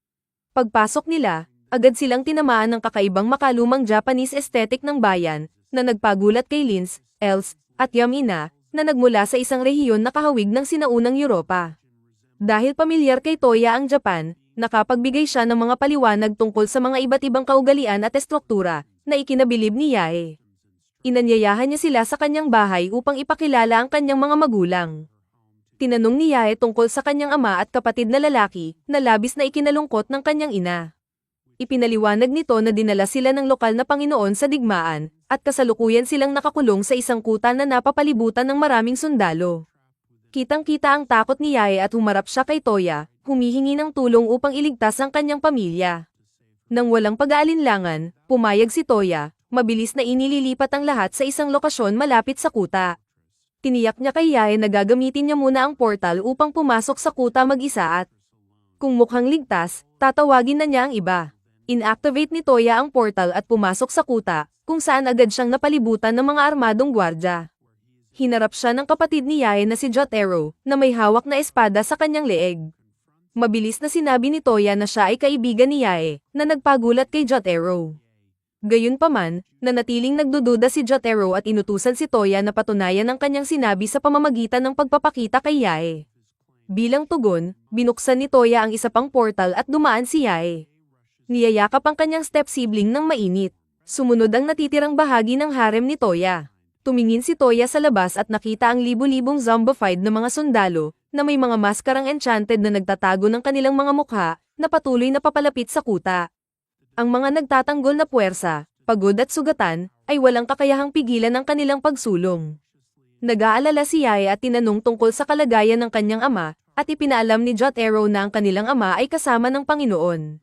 Speaker 1: Pagpasok nila, agad silang tinamaan ng kakaibang makalumang Japanese aesthetic ng bayan, na nagpagulat kay Lins, Els, at Yamina, na nagmula sa isang rehiyon na kahawig ng sinaunang Europa. Dahil pamilyar kay Toya ang Japan, nakapagbigay siya ng mga paliwanag tungkol sa mga iba't ibang kaugalian at estruktura, na ikinabilib ni Yae. Inanyayahan niya sila sa kanyang bahay upang ipakilala ang kanyang mga magulang. Tinanong ni Yae tungkol sa kanyang ama at kapatid na lalaki, na labis na ikinalungkot ng kanyang ina. Ipinaliwanag nito na dinala sila ng lokal na Panginoon sa digmaan, at kasalukuyan silang nakakulong sa isang kuta na napapalibutan ng maraming sundalo. Kitang-kita ang takot ni Yae at humarap siya kay Toya, humihingi ng tulong upang iligtas ang kanyang pamilya. Nang walang pag-aalinlangan, pumayag si Toya, mabilis na inililipat ang lahat sa isang lokasyon malapit sa kuta. Tiniyak niya kay Yae na gagamitin niya muna ang portal upang pumasok sa kuta mag-isa at kung mukhang ligtas, tatawagin na niya ang iba. Inactivate ni Toya ang portal at pumasok sa kuta, kung saan agad siyang napalibutan ng mga armadong gwardya. Hinarap siya ng kapatid ni Yae na si Jotaro, na may hawak na espada sa kanyang leeg. Mabilis na sinabi ni Toya na siya ay kaibigan ni Yae, na nagpagulat kay Jotaro. Gayunpaman, nanatiling nagdududa si Jotaro at inutusan si Toya na patunayan ang kanyang sinabi sa pamamagitan ng pagpapakita kay Yae. Bilang tugon, binuksan ni Toya ang isa pang portal at dumaan si Yae. Niyayakap ang kanyang step-sibling ng mainit. Sumunod ang natitirang bahagi ng harem ni Toya. Tumingin si Toya sa labas at nakita ang libu-libong zombified na mga sundalo, na may mga maskarang enchanted na nagtatago ng kanilang mga mukha, na patuloy na papalapit sa kuta. Ang mga nagtatanggol na puwersa, pagod at sugatan, ay walang kakayahang pigilan ang kanilang pagsulong. Nag-aalala si Yae at tinanong tungkol sa kalagayan ng kanyang ama, at ipinaalam ni Jotaro na ang kanilang ama ay kasama ng Panginoon.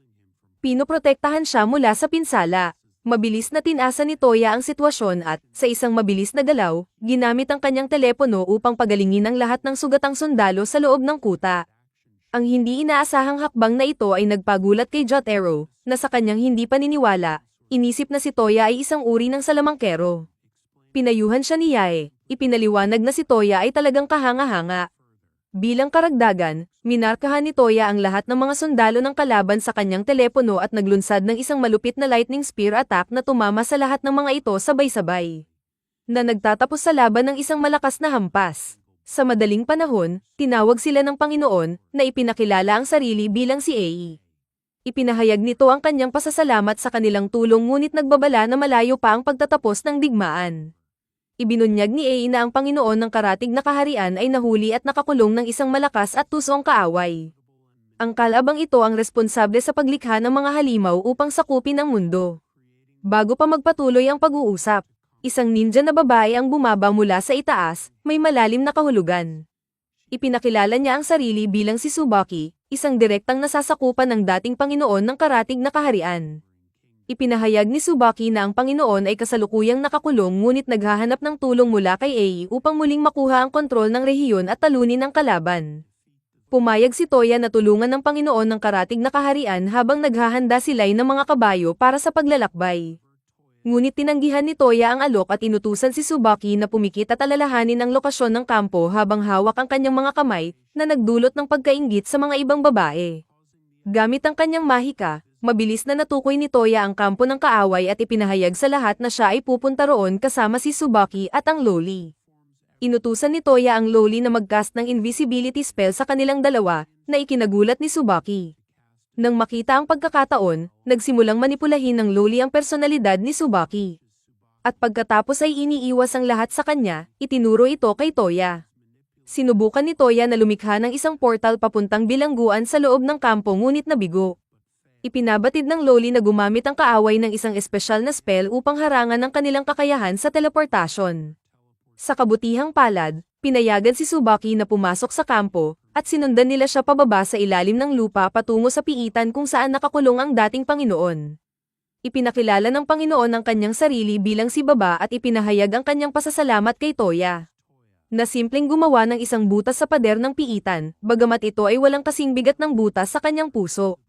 Speaker 1: Pinoprotektahan siya mula sa pinsala. Mabilis na tinasa ni Toya ang sitwasyon at, sa isang mabilis na galaw, ginamit ang kanyang telepono upang pagalingin ang lahat ng sugatang sundalo sa loob ng kuta. Ang hindi inaasahang hakbang na ito ay nagpagulat kay Jotaro, na sa kanyang hindi paniniwala, inisip na si Toya ay isang uri ng salamangkero. Pinayuhan siya ni Yae, ipinaliwanag na si Toya ay talagang kahanga-hanga. Bilang karagdagan, minarkahan ni Toya ang lahat ng mga sundalo ng kalaban sa kanyang telepono at naglunsad ng isang malupit na lightning spear attack na tumama sa lahat ng mga ito sabay-sabay. Na nagtatapos sa laban ng isang malakas na hampas. Sa madaling panahon, tinawag sila ng Panginoon, na ipinakilala ang sarili bilang si Ei. Ipinahayag nito ang kanyang pasasalamat sa kanilang tulong ngunit nagbabala na malayo pa ang pagtatapos ng digmaan. Ibinunyag ni Ei na ang Panginoon ng karatig na kaharian ay nahuli at nakakulong ng isang malakas at tusong kaaway. Ang kalabang ito ang responsable sa paglikha ng mga halimaw upang sakupin ang mundo. Bago pa magpatuloy ang pag-uusap, isang ninja na babae ang bumaba mula sa itaas, may malalim na kahulugan. Ipinakilala niya ang sarili bilang si Tsubaki, isang direktang nasasakupan ng dating Panginoon ng karatig na kaharian. Ipinahayag ni Tsubaki na ang Panginoon ay kasalukuyang nakakulong ngunit naghahanap ng tulong mula kay Ei upang muling makuha ang kontrol ng rehiyon at talunin ang kalaban. Pumayag si Toya na tulungan ng Panginoon ng karatig na kaharian habang naghahanda sila'y ng mga kabayo para sa paglalakbay. Ngunit tinanggihan ni Toya ang alok at inutusan si Tsubaki na pumikit at alalahanin ang lokasyon ng kampo habang hawak ang kanyang mga kamay, na nagdulot ng pagkainggit sa mga ibang babae. Gamit ang kanyang mahika, mabilis na natukoy ni Toya ang kampo ng kaaway at ipinahayag sa lahat na siya ay pupunta roon kasama si Tsubaki at ang Loli. Inutusan ni Toya ang Loli na mag-cast ng invisibility spell sa kanilang dalawa, na ikinagulat ni Tsubaki. Nang makita ang pagkakataon, nagsimulang manipulahin ng Loli ang personalidad ni Tsubaki. At pagkatapos ay iniiwas ang lahat sa kanya, itinuro ito kay Toya. Sinubukan ni Toya na lumikha ng isang portal papuntang bilangguan sa loob ng kampo ngunit nabigo. Ipinabatid ng Loli na gumamit ang kaaway ng isang espesyal na spell upang harangan ang kanilang kakayahan sa teleportasyon. Sa kabutihang palad, pinayagan si Tsubaki na pumasok sa kampo, at sinundan nila siya pababa sa ilalim ng lupa patungo sa piitan kung saan nakakulong ang dating Panginoon. Ipinakilala ng Panginoon ang kanyang sarili bilang si Baba at ipinahayag ang kanyang pasasalamat kay Toya. Na simpleng gumawa ng isang butas sa pader ng piitan, bagamat ito ay walang kasing bigat ng butas sa kanyang puso.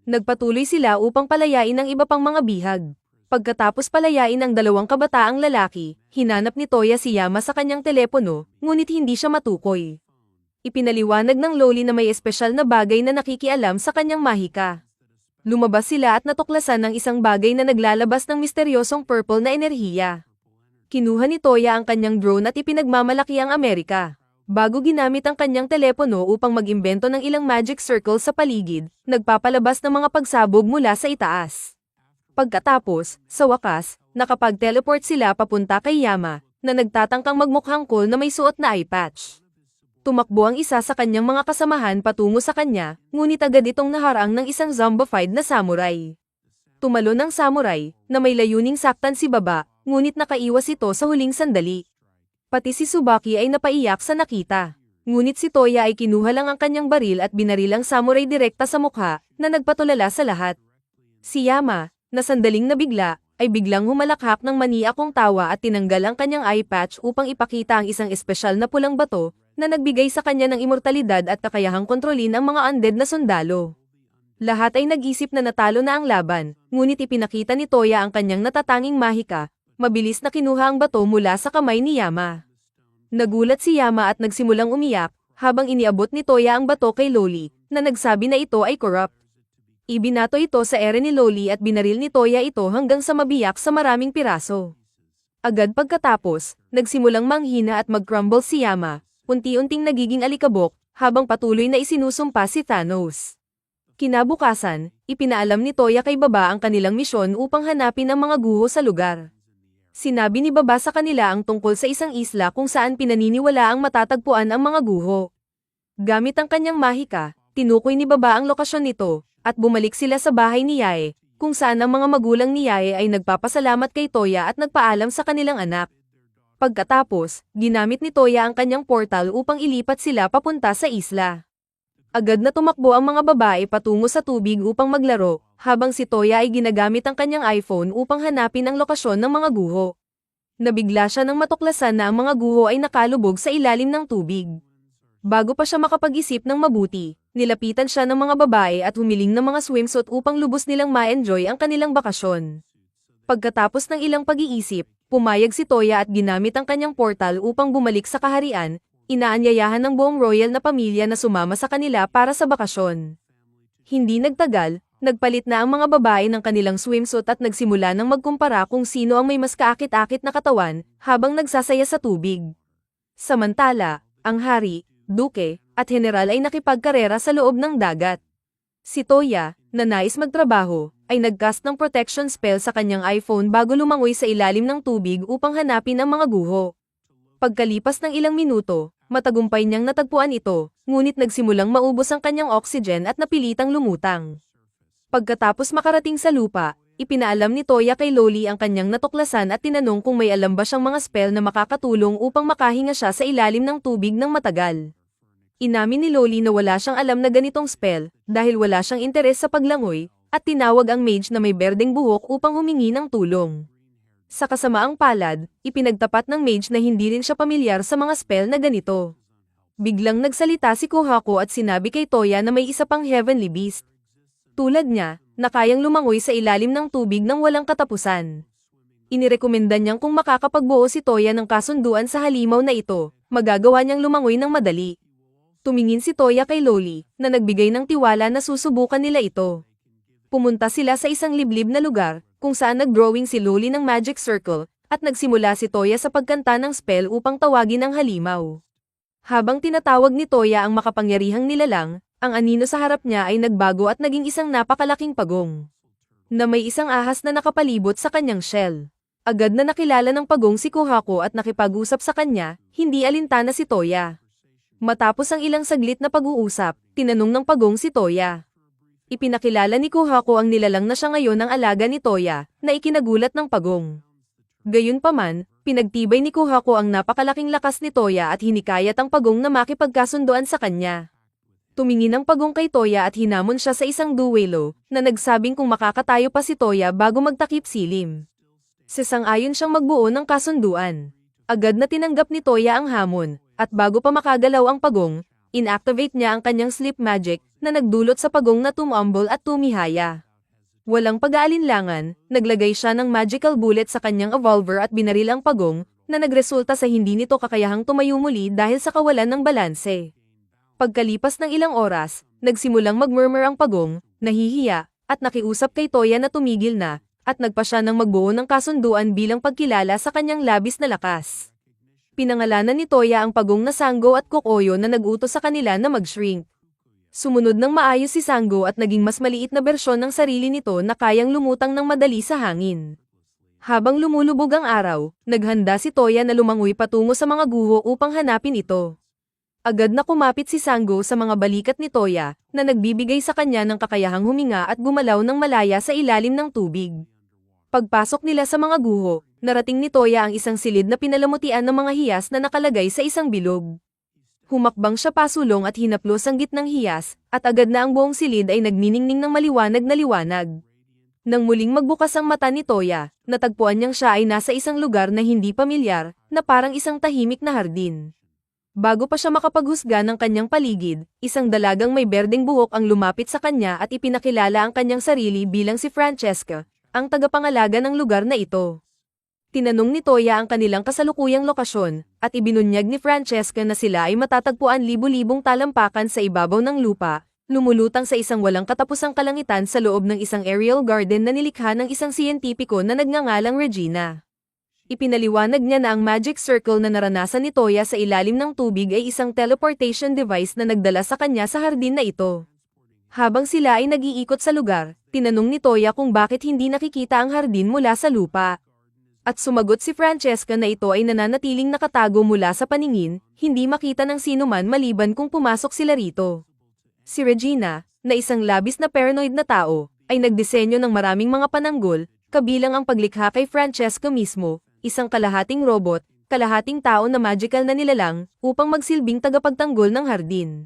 Speaker 1: Nagpatuloy sila upang palayain ang iba pang mga bihag. Pagkatapos palayain ang dalawang kabataang lalaki, hinanap ni Toya si Yama sa kanyang telepono, ngunit hindi siya matukoy. Ipinaliwanag ng Loli na may espesyal na bagay na nakikialam sa kanyang mahika. Lumabas sila at natuklasan ng isang bagay na naglalabas ng misteryosong purple na enerhiya. Kinuha ni Toya ang kanyang drone at ipinagmamalaki ang Amerika. Bago ginamit ang kanyang telepono upang mag-imbento ng ilang magic circle sa paligid, nagpapalabas ng mga pagsabog mula sa itaas. Pagkatapos, sa wakas, nakapag-teleport sila papunta kay Yama, na nagtatangkang magmukhang cool na may suot na eye patch. Tumakbo ang isa sa kanyang mga kasamahan patungo sa kanya, ngunit agad itong naharang ng isang zombified na samurai. Tumalon ang samurai, na may layuning saktan si Baba, ngunit nakaiwas ito sa huling sandali. Pati si Tsubaki ay napaiyak sa nakita. Ngunit si Toya ay kinuha lang ang kanyang baril at binaril ang samurai direkta sa mukha, na nagpatulala sa lahat. Si Yama, na sandaling nabigla, ay biglang humalakhak ng maniakong tawa at tinanggal ang kanyang eye patch upang ipakita ang isang espesyal na pulang bato na nagbigay sa kanya ng immortalidad at kakayahang kontrolin ang mga undead na sundalo. Lahat ay nag-isip na natalo na ang laban, ngunit ipinakita ni Toya ang kanyang natatanging mahika, mabilis na kinuha ang bato mula sa kamay ni Yama. Nagulat si Yama at nagsimulang umiyak, habang iniabot ni Toya ang bato kay Loli, na nagsabi na ito ay corrupt. Ibinato ito sa ere ni Loli at binaril ni Toya ito hanggang sa mabiyak sa maraming piraso. Agad pagkatapos, nagsimulang manghina at mag-crumble si Yama, unti-unting nagiging alikabok, habang patuloy na isinusumpa si Thanos. Kinabukasan, ipinaalam ni Toya kay Baba ang kanilang misyon upang hanapin ang mga guho sa lugar. Sinabi ni Baba sa kanila ang tungkol sa isang isla kung saan pinaniniwala ang matatagpuan ang mga guho. Gamit ang kanyang mahika, tinukoy ni Baba ang lokasyon nito, at bumalik sila sa bahay ni Yae, kung saan ang mga magulang ni Yae ay nagpapasalamat kay Toya at nagpaalam sa kanilang anak. Pagkatapos, ginamit ni Toya ang kanyang portal upang ilipat sila papunta sa isla. Agad na tumakbo ang mga babae patungo sa tubig upang maglaro, habang si Toya ay ginagamit ang kanyang iPhone upang hanapin ang lokasyon ng mga guho. Nabigla siya nang matuklasan na ang mga guho ay nakalubog sa ilalim ng tubig. Bago pa siya makapag-isip ng mabuti, nilapitan siya ng mga babae at humiling ng mga swimsuit upang lubos nilang ma-enjoy ang kanilang bakasyon. Pagkatapos ng ilang pag-iisip, pumayag si Toya at ginamit ang kanyang portal upang bumalik sa kaharian, inaanyayahan ng buong royal na pamilya na sumama sa kanila para sa bakasyon. Hindi nagtagal, nagpalit na ang mga babae ng kanilang swimsuit at nagsimula ng magkumpara kung sino ang may mas kaakit-akit na katawan habang nagsasaya sa tubig. Samantala, ang hari, duke, at general ay nakipagkarera sa loob ng dagat. Si Toya, na nais magtrabaho, ay nagcast ng protection spell sa kanyang iPhone bago lumangoy sa ilalim ng tubig upang hanapin ang mga guho. Pagkalipas ng ilang minuto, matagumpay niyang natagpuan ito, ngunit nagsimulang maubos ang kanyang oxygen at napilitang lumutang. Pagkatapos makarating sa lupa, ipinaalam ni Toya kay Loli ang kanyang natuklasan at tinanong kung may alam ba siyang mga spell na makakatulong upang makahinga siya sa ilalim ng tubig ng matagal. Inamin ni Loli na wala siyang alam na ganitong spell, dahil wala siyang interes sa paglangoy, at tinawag ang mage na may berdeng buhok upang humingi ng tulong. Sa kasamaang palad, ipinagtapat ng mage na hindi rin siya pamilyar sa mga spell na ganito. Biglang nagsalita si Kohako at sinabi kay Toya na may isa pang heavenly beast. Tulad niya, na kayang lumangoy sa ilalim ng tubig nang walang katapusan. Inirekomenda niyang kung makakapagbuo si Toya ng kasunduan sa halimaw na ito, magagawa niyang lumangoy ng madali. Tumingin si Toya kay Loli, na nagbigay ng tiwala na susubukan nila ito. Pumunta sila sa isang liblib na lugar, kung saan nag-drawing si Loli ng magic circle, at nagsimula si Toya sa pagkanta ng spell upang tawagin ang halimaw. Habang tinatawag ni Toya ang makapangyarihang nilalang, ang anino sa harap niya ay nagbago at naging isang napakalaking pagong, na may isang ahas na nakapalibot sa kanyang shell. Agad na nakilala ng pagong si Kohako at nakipag-usap sa kanya, hindi alintana si Toya. Matapos ang ilang saglit na pag-uusap, tinanong ng pagong si Toya. Ipinakilala ni Kohako ang nilalang na siya ngayon ang alaga ni Toya, na ikinagulat ng pagong. Gayunpaman, pinagtibay ni Kohako ang napakalaking lakas ni Toya at hinikayat ang pagong na makipagkasunduan sa kanya. Tumingin ang pagong kay Toya at hinamon siya sa isang duwelo, na nagsabing kung makakatayo pa si Toya bago magtakip silim. Sasang-ayon siyang magbuo ng kasunduan. Agad na tinanggap ni Toya ang hamon, at bago pa makagalaw ang pagong, inactivate niya ang kanyang sleep magic na nagdulot sa pagong na tumumble at tumihaya. Walang pag-aalinlangan, naglagay siya ng magical bullet sa kanyang evolver at binaril ang pagong, na nagresulta sa hindi nito kakayahang tumayo muli dahil sa kawalan ng balanse. Pagkalipas ng ilang oras, nagsimulang magmurmur ang pagong, nahihiya, at nakiusap kay Toya na tumigil na, at nagpa siya ng magbuo ng kasunduan bilang pagkilala sa kanyang labis na lakas. Pinangalanan ni Toya ang pagong na Sango at Kokoyo na nag-utos sa kanila na mag-shrink. Sumunod ng maayos si Sango at naging mas maliit na bersyon ng sarili nito na kayang lumutang ng madali sa hangin. Habang lumulubog ang araw, naghanda si Toya na lumangoy patungo sa mga guho upang hanapin ito. Agad na kumapit si Sango sa mga balikat ni Toya, na nagbibigay sa kanya ng kakayahang huminga at gumalaw ng malaya sa ilalim ng tubig. Pagpasok nila sa mga guho, narating ni Toya ang isang silid na pinalamutian ng mga hiyas na nakalagay sa isang bilog. Humakbang siya pasulong at hinaplos ang gitnang hiyas, at agad na ang buong silid ay nagniningning ng maliwanag na liwanag. Nang muling magbukas ang mata ni Toya, natagpuan niyang siya ay nasa isang lugar na hindi pamilyar, na parang isang tahimik na hardin. Bago pa siya makapaghusga ng kanyang paligid, isang dalagang may berdeng buhok ang lumapit sa kanya at ipinakilala ang kanyang sarili bilang si Francesca, ang tagapangalaga ng lugar na ito. Tinanong ni Toya ang kanilang kasalukuyang lokasyon, at ibinunyag ni Francesca na sila ay matatagpuan libu-libong talampakan sa ibabaw ng lupa, lumulutang sa isang walang katapusang kalangitan sa loob ng isang aerial garden na nilikha ng isang siyentipiko na nagngangalang Regina. Ipinaliwanag niya na ang magic circle na naranasan ni Toya sa ilalim ng tubig ay isang teleportation device na nagdala sa kanya sa hardin na ito. Habang sila ay nag-iikot sa lugar, tinanong ni Toya kung bakit hindi nakikita ang hardin mula sa lupa. At sumagot si Francesca na ito ay nananatiling nakatago mula sa paningin, hindi makita ng sino man maliban kung pumasok sila rito. Si Regina, na isang labis na paranoid na tao, ay nagdisenyo ng maraming mga pananggol, kabilang ang paglikha kay Francesca mismo, isang kalahating robot, kalahating tao na magical na nilalang, upang magsilbing tagapagtanggol ng hardin.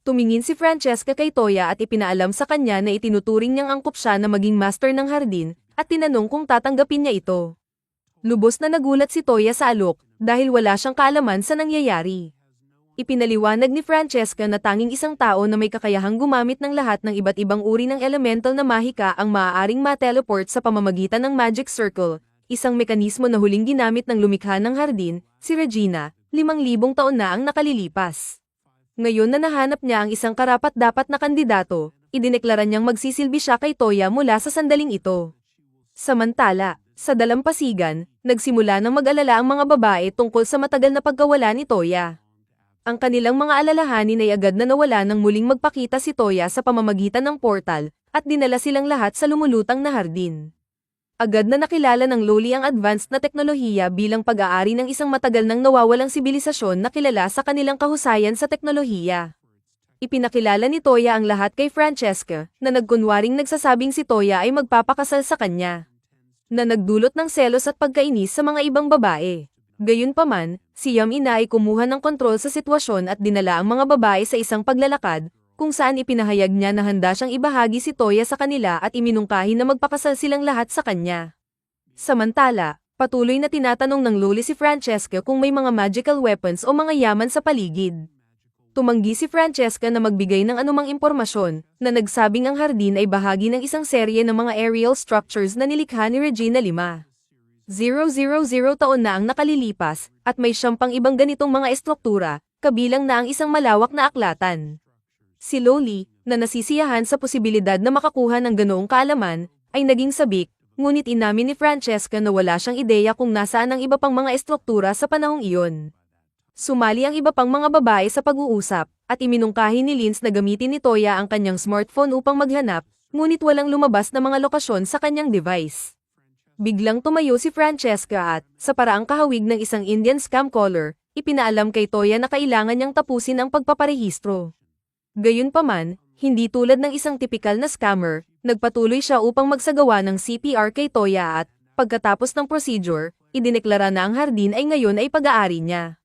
Speaker 1: Tumingin si Francesca kay Toya at ipinaalam sa kanya na itinuturing niyang angkop siya na maging master ng hardin, at tinanong kung tatanggapin niya ito. Lubos na nagulat si Toya sa alok, dahil wala siyang kaalaman sa nangyayari. Ipinaliwanag ni Francesca na tanging isang tao na may kakayahang gumamit ng lahat ng iba't ibang uri ng elemental na mahika ang maaaring ma-teleport sa pamamagitan ng magic circle, isang mekanismo na huling ginamit ng lumikha ng hardin, si Regina, 5,000 taon na ang nakalilipas. Ngayon na nahanap niya ang isang karapat-dapat na kandidato, idineklara niyang magsisilbi siya kay Toya mula sa sandaling ito. Samantala, sa dalampasigan, nagsimula ng mag-alala ang mga babae tungkol sa matagal na pagkawala ni Toya. Ang kanilang mga alalahanin ay agad na nawala nang muling magpakita si Toya sa pamamagitan ng portal, at dinala silang lahat sa lumulutang na hardin. Agad na nakilala ng Loli ang advanced na teknolohiya bilang pag-aari ng isang matagal nang nawawalang sibilisasyon na kilala sa kanilang kahusayan sa teknolohiya. Ipinakilala ni Toya ang lahat kay Francesca, na nagkunwaring nagsasabing si Toya ay magpapakasal sa kanya, na nagdulot ng selos at pagkainis sa mga ibang babae. Gayunpaman, si Yamina ay kumuha ng kontrol sa sitwasyon at dinala ang mga babae sa isang paglalakad, kung saan ipinahayag niya na handa siyang ibahagi si Toya sa kanila at iminungkahi na magpakasal silang lahat sa kanya. Samantala, patuloy na tinatanong ng Loli si Francesca kung may mga magical weapons o mga yaman sa paligid. Tumanggi si Francesca na magbigay ng anumang impormasyon, na nagsabing ang hardin ay bahagi ng isang serye ng mga aerial structures na nilikha ni Regina 5,000 taon na ang nakalilipas, at may siyam pang ibang ganitong mga estruktura, kabilang na ang isang malawak na aklatan. Si Loli, na nasisiyahan sa posibilidad na makakuha ng ganoong kaalaman, ay naging sabik, ngunit inamin ni Francesca na wala siyang ideya kung nasaan ang iba pang mga estruktura sa panahong iyon. Sumali ang iba pang mga babae sa pag-uusap, at iminungkahi ni Linz na gamitin ni Toya ang kanyang smartphone upang maghanap, ngunit walang lumabas na mga lokasyon sa kanyang device. Biglang tumayo si Francesca at, sa paraang kahawig ng isang Indian scam caller, ipinaalam kay Toya na kailangan niyang tapusin ang pagpaparehistro. Gayunpaman, hindi tulad ng isang tipikal na scammer, nagpatuloy siya upang magsagawa ng CPR kay Toya at, pagkatapos ng procedure, idineklara na ang hardin ay ngayon ay pag-aari niya.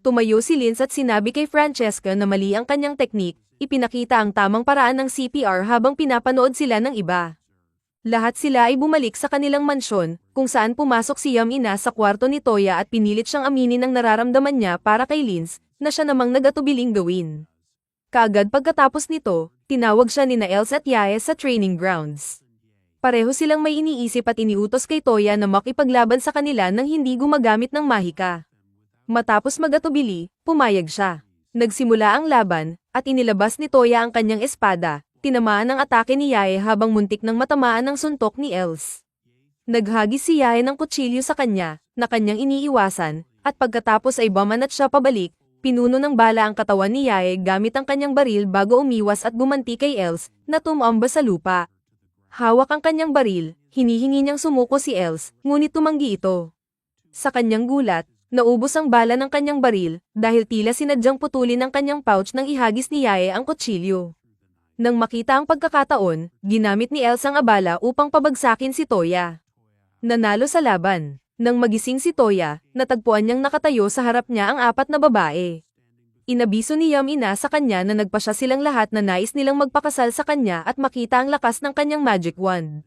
Speaker 1: Tumayo si Linz at sinabi kay Francesca na mali ang kanyang teknik, ipinakita ang tamang paraan ng CPR habang pinapanood sila ng iba. Lahat sila ay bumalik sa kanilang mansyon, kung saan pumasok si Yamina sa kwarto ni Toya at pinilit siyang aminin ang nararamdaman niya para kay Linz, na siya namang nag-atubiling gawin. Kaagad pagkatapos nito, tinawag siya ni Els at Yae sa training grounds. Pareho silang may iniisip at iniutos kay Toya na makipaglaban sa kanila nang hindi gumagamit ng mahika. Matapos mag-atubili, pumayag siya. Nagsimula ang laban, at inilabas ni Toya ang kanyang espada, tinamaan ang atake ni Yae habang muntik nang matamaan ng suntok ni Els. Naghagis si Yae ng kutsilyo sa kanya, na kanyang iniiwasan, at pagkatapos ay bumanat siya pabalik, pinuno ng bala ang katawan ni Yae gamit ang kanyang baril bago umiwas at gumanti kay Els, na tumamba sa lupa. Hawak ang kanyang baril, hinihingi niyang sumuko si Els, ngunit tumanggi ito. Sa kanyang gulat, naubos ang bala ng kanyang baril, dahil tila sinadyang putulin ng kanyang pouch nang ihagis ni Yae ang kutsilyo. Nang makita ang pagkakataon, ginamit ni Els ang abala upang pabagsakin si Toya. Nanalo sa laban. Nang magising si Toya, natagpuan niyang nakatayo sa harap niya ang apat na babae. Inabiso ni Yamina sa kanya na nagpasya silang lahat na nais nilang magpakasal sa kanya at makita ang lakas ng kanyang magic wand.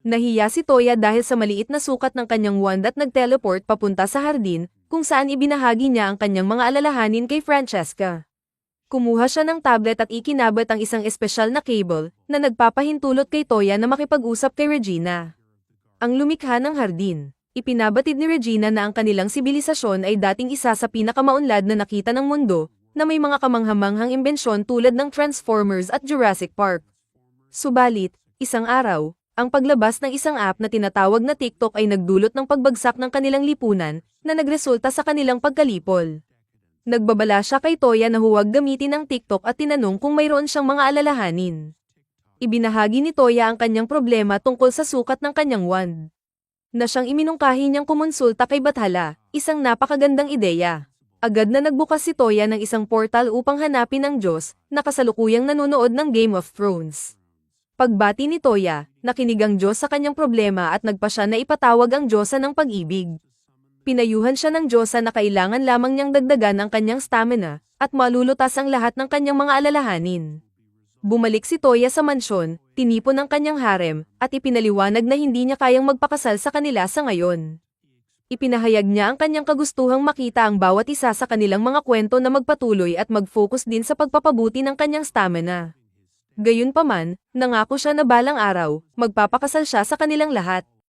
Speaker 1: Nahiya si Toya dahil sa maliit na sukat ng kanyang wand at nag-teleport papunta sa hardin, kung saan ibinahagi niya ang kanyang mga alalahanin kay Francesca. Kumuha siya ng tablet at ikinabit ang isang espesyal na cable, na nagpapahintulot kay Toya na makipag-usap kay Regina. Ang lumikha ng hardin. Ipinabatid ni Regina na ang kanilang sibilisasyon ay dating isa sa pinakamaunlad na nakita ng mundo, na may mga kamanghamanghang imbensyon tulad ng Transformers at Jurassic Park. Subalit, isang araw, ang paglabas ng isang app na tinatawag na TikTok ay nagdulot ng pagbagsak ng kanilang lipunan, na nagresulta sa kanilang pagkalipol. Nagbabala siya kay Toya na huwag gamitin ang TikTok at tinanong kung mayroon siyang mga alalahanin. Ibinahagi ni Toya ang kanyang problema tungkol sa sukat ng kanyang wand. Na siyang iminungkahi niyang kumonsulta kay Bathala, isang napakagandang ideya. Agad na nagbukas si Toya ng isang portal upang hanapin ang Diyos, na kasalukuyang nanonood ng Game of Thrones. Pagbati ni Toya, nakinig ang Diyos sa kanyang problema at nagpa siya na ipatawag ang Diyosa ng pag-ibig. Pinayuhan siya ng Diyosa na kailangan lamang niyang dagdagan ang kanyang stamina, at malulutas ang lahat ng kanyang mga alalahanin. Bumalik si Toya sa mansyon, tinipon ang kanyang harem, at ipinaliwanag na hindi niya kayang magpakasal sa kanila sa ngayon. Ipinahayag niya ang kanyang kagustuhang makita ang bawat isa sa kanilang mga kwento na magpatuloy at mag-focus din sa pagpapabuti ng kanyang stamina. Gayunpaman, nangako siya na balang araw, magpapakasal siya sa kanilang lahat.